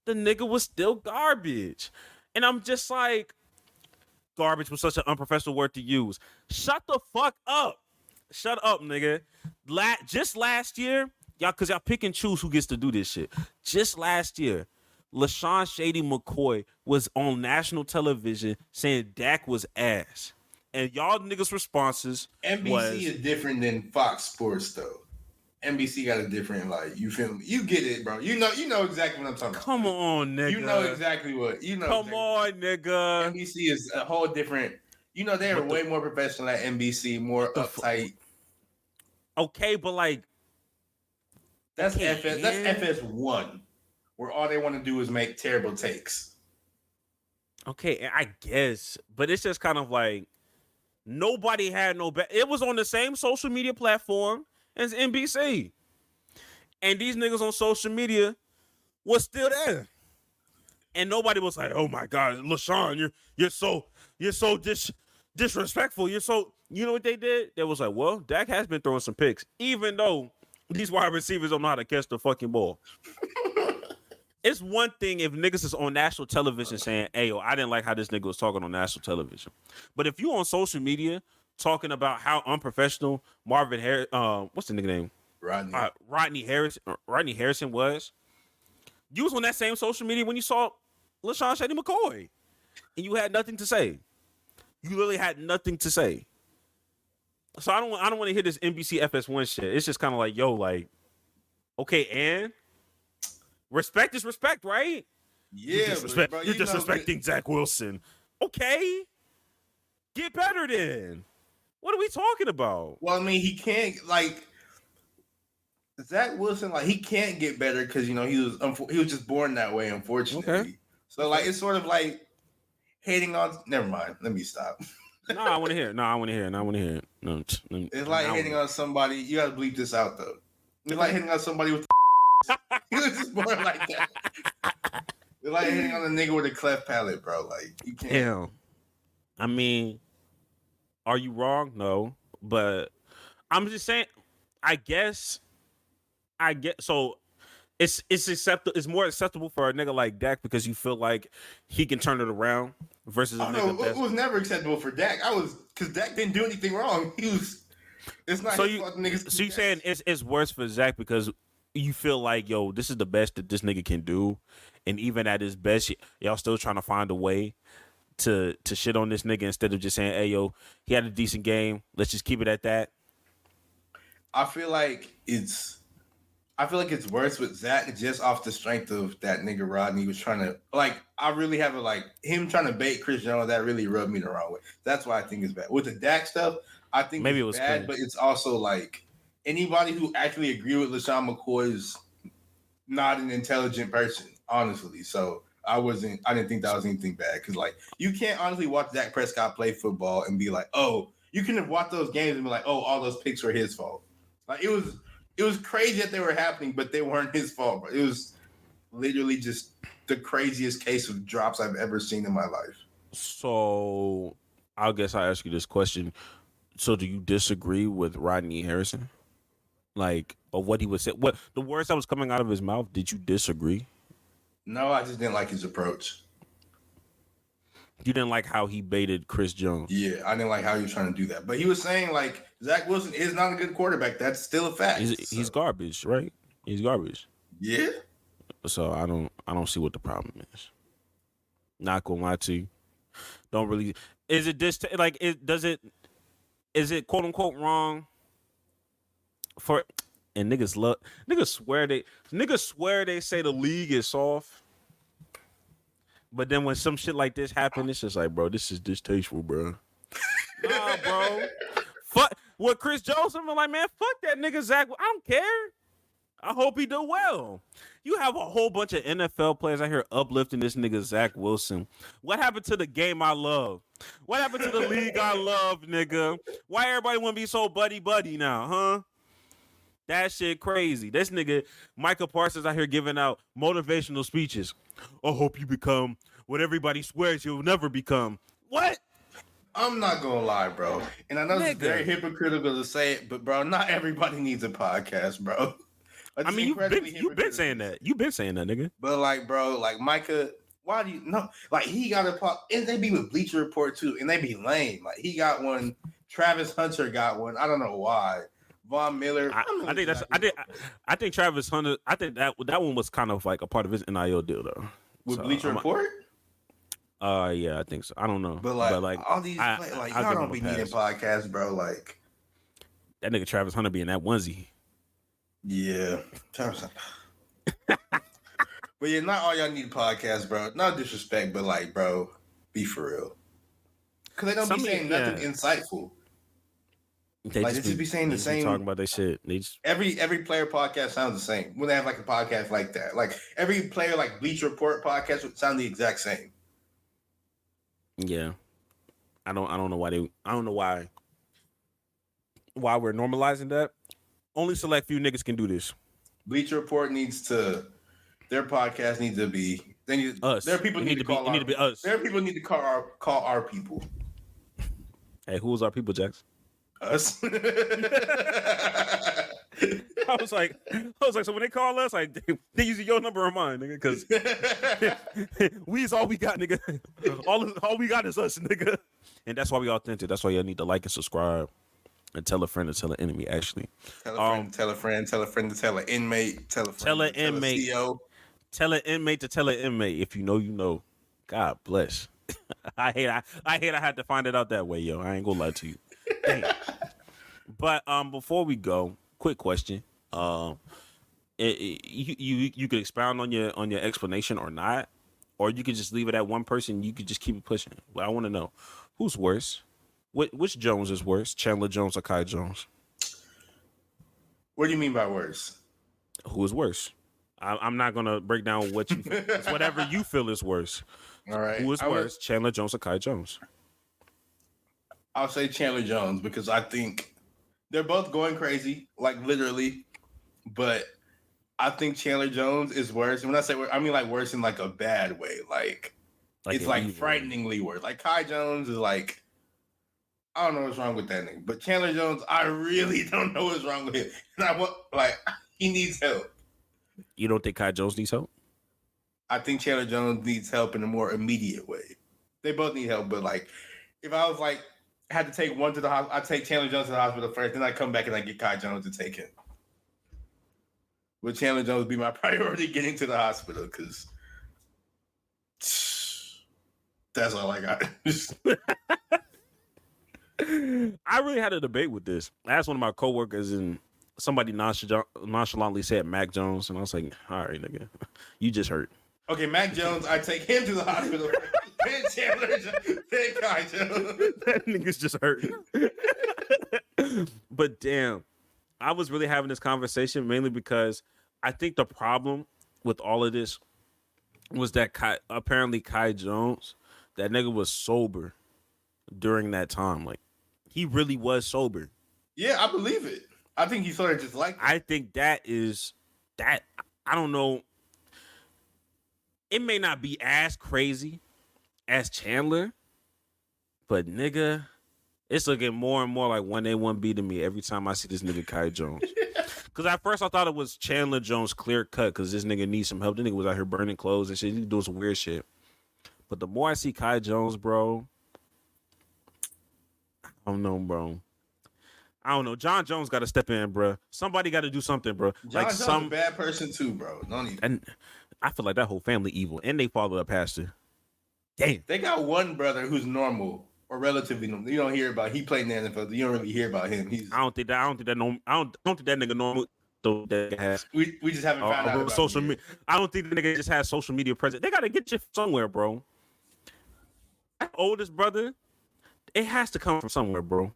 the nigga was still garbage. And I'm just like, garbage was such an unprofessional word to use. Shut the fuck up. Shut up, nigga. Just last year, y'all pick and choose who gets to do this shit. Just last year, LaShawn Shady McCoy was on national television saying Dak was ass. And y'all niggas' responses NBC is different than Fox Sports, though. NBC got a different, like, you feel me? You get it, bro. You know exactly what I'm talking about. Come on, nigga. You know exactly what. Come on, nigga. NBC is a whole different. They are way more professional at NBC, more uptight. Okay, but like that's FS. That's FS1, where all they want to do is make terrible takes. Okay, I guess, but it's just kind of like nobody had no. It was on the same social media platform as NBC, and these niggas on social media was still there, and nobody was like, "Oh my God, LaShawn, you're so disrespectful. You're so." You know what they did? They was like, "Well, Dak has been throwing some picks, even though these wide receivers don't know how to catch the fucking ball." It's one thing if niggas is on national television saying, "Hey, yo, I didn't like how this nigga was talking on national television," but if you on social media talking about how unprofessional Marvin Harris, what's the nigga name? Rodney Harrison was. You was on that same social media when you saw LaShawn Shady McCoy, and you had nothing to say. You literally had nothing to say. So I don't want to hear this NBC FS1 shit. It's just kind of like, yo, like, okay, and respect is respect, right? Yeah, you're disrespecting Zach Wilson. Okay, get better then. What are we talking about? Well, I mean, he can't like Zach Wilson. Like he can't get better because he was just born that way, unfortunately. Okay. So like it's sort of like hating on. Never mind. Let me stop. No, I want to hear it. No, it's like hating on somebody. You gotta bleep this out though. It's like hitting on somebody with. He was just born like that. It's like hitting on a nigga with a cleft palate, bro. Like you can't. Damn. I mean, are you wrong? No, but I'm just saying. I guess. So. It's acceptable. It's more acceptable for a nigga like Dak because you feel like he can turn it around versus a nigga. It was never acceptable for Dak. Because Dak didn't do anything wrong. It's not. So you saying it's worse for Zach because you feel like, yo, this is the best that this nigga can do, and even at his best, y'all still trying to find a way to shit on this nigga instead of just saying, "Hey, yo, he had a decent game. Let's just keep it at that." I feel like it's worse with Zach just off the strength of that nigga Rodney was trying to like. I really have him trying to bait Chris Jones. That really rubbed me the wrong way. That's why I think it's bad. With the Dak stuff, I think Maybe it's it was bad, cringe. but it's also like anybody who actually agree with LaShawn McCoy is not an intelligent person, honestly. So I didn't think that was anything bad because like you can't honestly watch Dak Prescott play football and be like, oh, you can have watched those games and be like, oh, all those picks were his fault. Like it was crazy that they were happening, but they weren't his fault. Bro. It was literally just the craziest case of drops I've ever seen in my life. So I guess I ask you this question. So do you disagree with Rodney Harrison? Like, or what he was saying? What the words that was coming out of his mouth? Did you disagree? No, I just didn't like his approach. You didn't like how he baited Chris Jones. Yeah, I didn't like how he was trying to do that. But he was saying like Zach Wilson is not a good quarterback. That's still a fact. He's garbage, right? He's garbage. Yeah. So I don't see what the problem is. Not gonna lie to you. Don't really. Is it this like it? Does it? Is it quote unquote wrong? For and niggas swear they say the league is soft. But then when some shit like this happen, it's just like, bro, this is distasteful, bro. Nah, bro. Fuck what Chris Jones. I'm like, man, fuck that nigga Zach. I don't care. I hope he do well. You have a whole bunch of NFL players out here uplifting this nigga Zach Wilson. What happened to the game I love? What happened to the league I love, nigga? Why everybody want to be so buddy now, huh? That shit crazy. This nigga Michael Parsons out here giving out motivational speeches. I hope you become what everybody swears you'll never become. What? I'm not gonna lie, bro. And I know it's very hypocritical to say it, but bro, not everybody needs a podcast, bro. I mean, you've been saying that. You've been saying that, nigga. But like, bro, like Micah, why do you know? Like he got a pop, and they be with Bleacher Report too, and they be lame. Like he got one. Travis Hunter got one. I don't know why. Von Miller. I think Travis Hunter. I think that one was kind of like a part of his NIL deal though. With Bleacher Report. Yeah, I think so. I don't know, but like all these, y'all don't be needing podcasts, bro. Like that nigga Travis Hunter be in that onesie. Yeah, Travis Hunter. But yeah, not all y'all need podcasts, bro. No disrespect, but like, bro, be for real. Because they don't be saying nothing insightful. They just be saying the same. Talking about their shit. Every player podcast sounds the same. When they have like a podcast like that, like every player like Bleacher Report podcast would sound the exact same. Yeah, I don't know why we're normalizing that. Only select few niggas can do this. Bleacher Report their podcast needs to be. They need us. There are people need to call. Need to be us. There are people need to call our people. Hey, who was our people, Jax? Us. I was like, so when they call us, like they using your number or mine, nigga, because we is all we got, nigga. All we got is us, nigga, and that's why we authentic. That's why y'all need to like and subscribe and tell a friend to tell an enemy. Actually, tell a friend to tell an inmate, tell an inmate, tell an inmate to tell an inmate. If you know, you know. God bless. I hate I had to find it out that way, yo. I ain't gonna lie to you. But before we go, quick question. You could expound on your explanation or not, or you could just leave it at one person. You could just keep it pushing. But I want to know who's worse. Which Jones is worse, Chandler Jones or Kai Jones? What do you mean by worse? Who is worse? I'm not gonna break down what you. It's whatever you feel is worse. All right. Who is worse, Chandler Jones or Kai Jones? I'll say Chandler Jones because I think they're both going crazy, like literally. But I think Chandler Jones is worse. And when I say worse, I mean like worse in like a bad way. Like it's like frighteningly worse. Like Kai Jones is like, I don't know what's wrong with that nigga. But Chandler Jones, I really don't know what's wrong with him. And he needs help. You don't think Kai Jones needs help? I think Chandler Jones needs help in a more immediate way. They both need help, but like, if I was like, I had to take one to the hospital, I'd take Chandler Jones to the hospital first, then I come back and I get Kai Jones to take him. Would Chandler Jones be my priority getting to the hospital? Because That's all I got. I really had a debate with this. I asked one of my coworkers, and somebody nonchalantly said Mac Jones, and I was like, "All right, nigga, you just hurt." Okay, Mac Jones, I take him to the hospital. Ben Chandler, Ben Kai Jones. That nigga's just hurt. But damn, I was really having this conversation mainly because I think the problem with all of this was that apparently Kai Jones, that nigga was sober during that time. Like, he really was sober. Yeah, I believe it. I think he sort of just like I think that. I don't know. It may not be as crazy as Chandler, but nigga, it's looking more and more like 1A, 1B to me every time I see this nigga Kai Jones. Because at first I thought it was Chandler Jones clear cut because this nigga needs some help. This nigga was out here burning clothes and shit. He doing some weird shit. But the more I see Kai Jones, bro, I don't know, bro. I don't know. John Jones got to step in, bro. Somebody got to do something, bro. John Jones a bad person too, bro. Don't even. And I feel like that whole family evil, and they follow a pastor. Damn. They got one brother who's normal or relatively normal. You don't hear about. He played in the NFL. You don't really hear about him. I don't think that nigga normal. Though that has. We just haven't found out about social media. I don't think the nigga just has social media presence. They gotta get you somewhere, bro. That oldest brother, it has to come from somewhere, bro.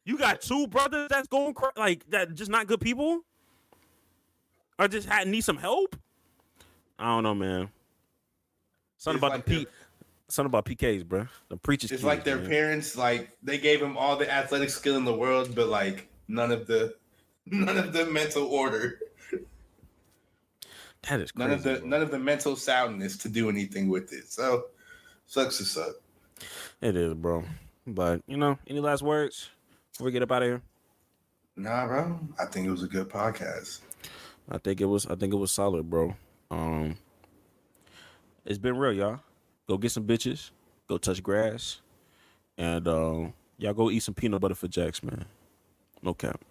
You got two brothers that's going like that, just not good people, or just need some help. I don't know, man. Something about something about PKs, bro. The preachers. It's like their parents, like they gave him all the athletic skill in the world, but like none of the mental order. That is crazy. None of the mental soundness to do anything with it. So sucks to suck. It is, bro. But any last words before we get up out of here? Nah, bro. I think it was a good podcast. I think it was solid, bro. It's been real, y'all. Go get some bitches. Go touch grass. And y'all go eat some peanut butter for Jacks, man. No cap.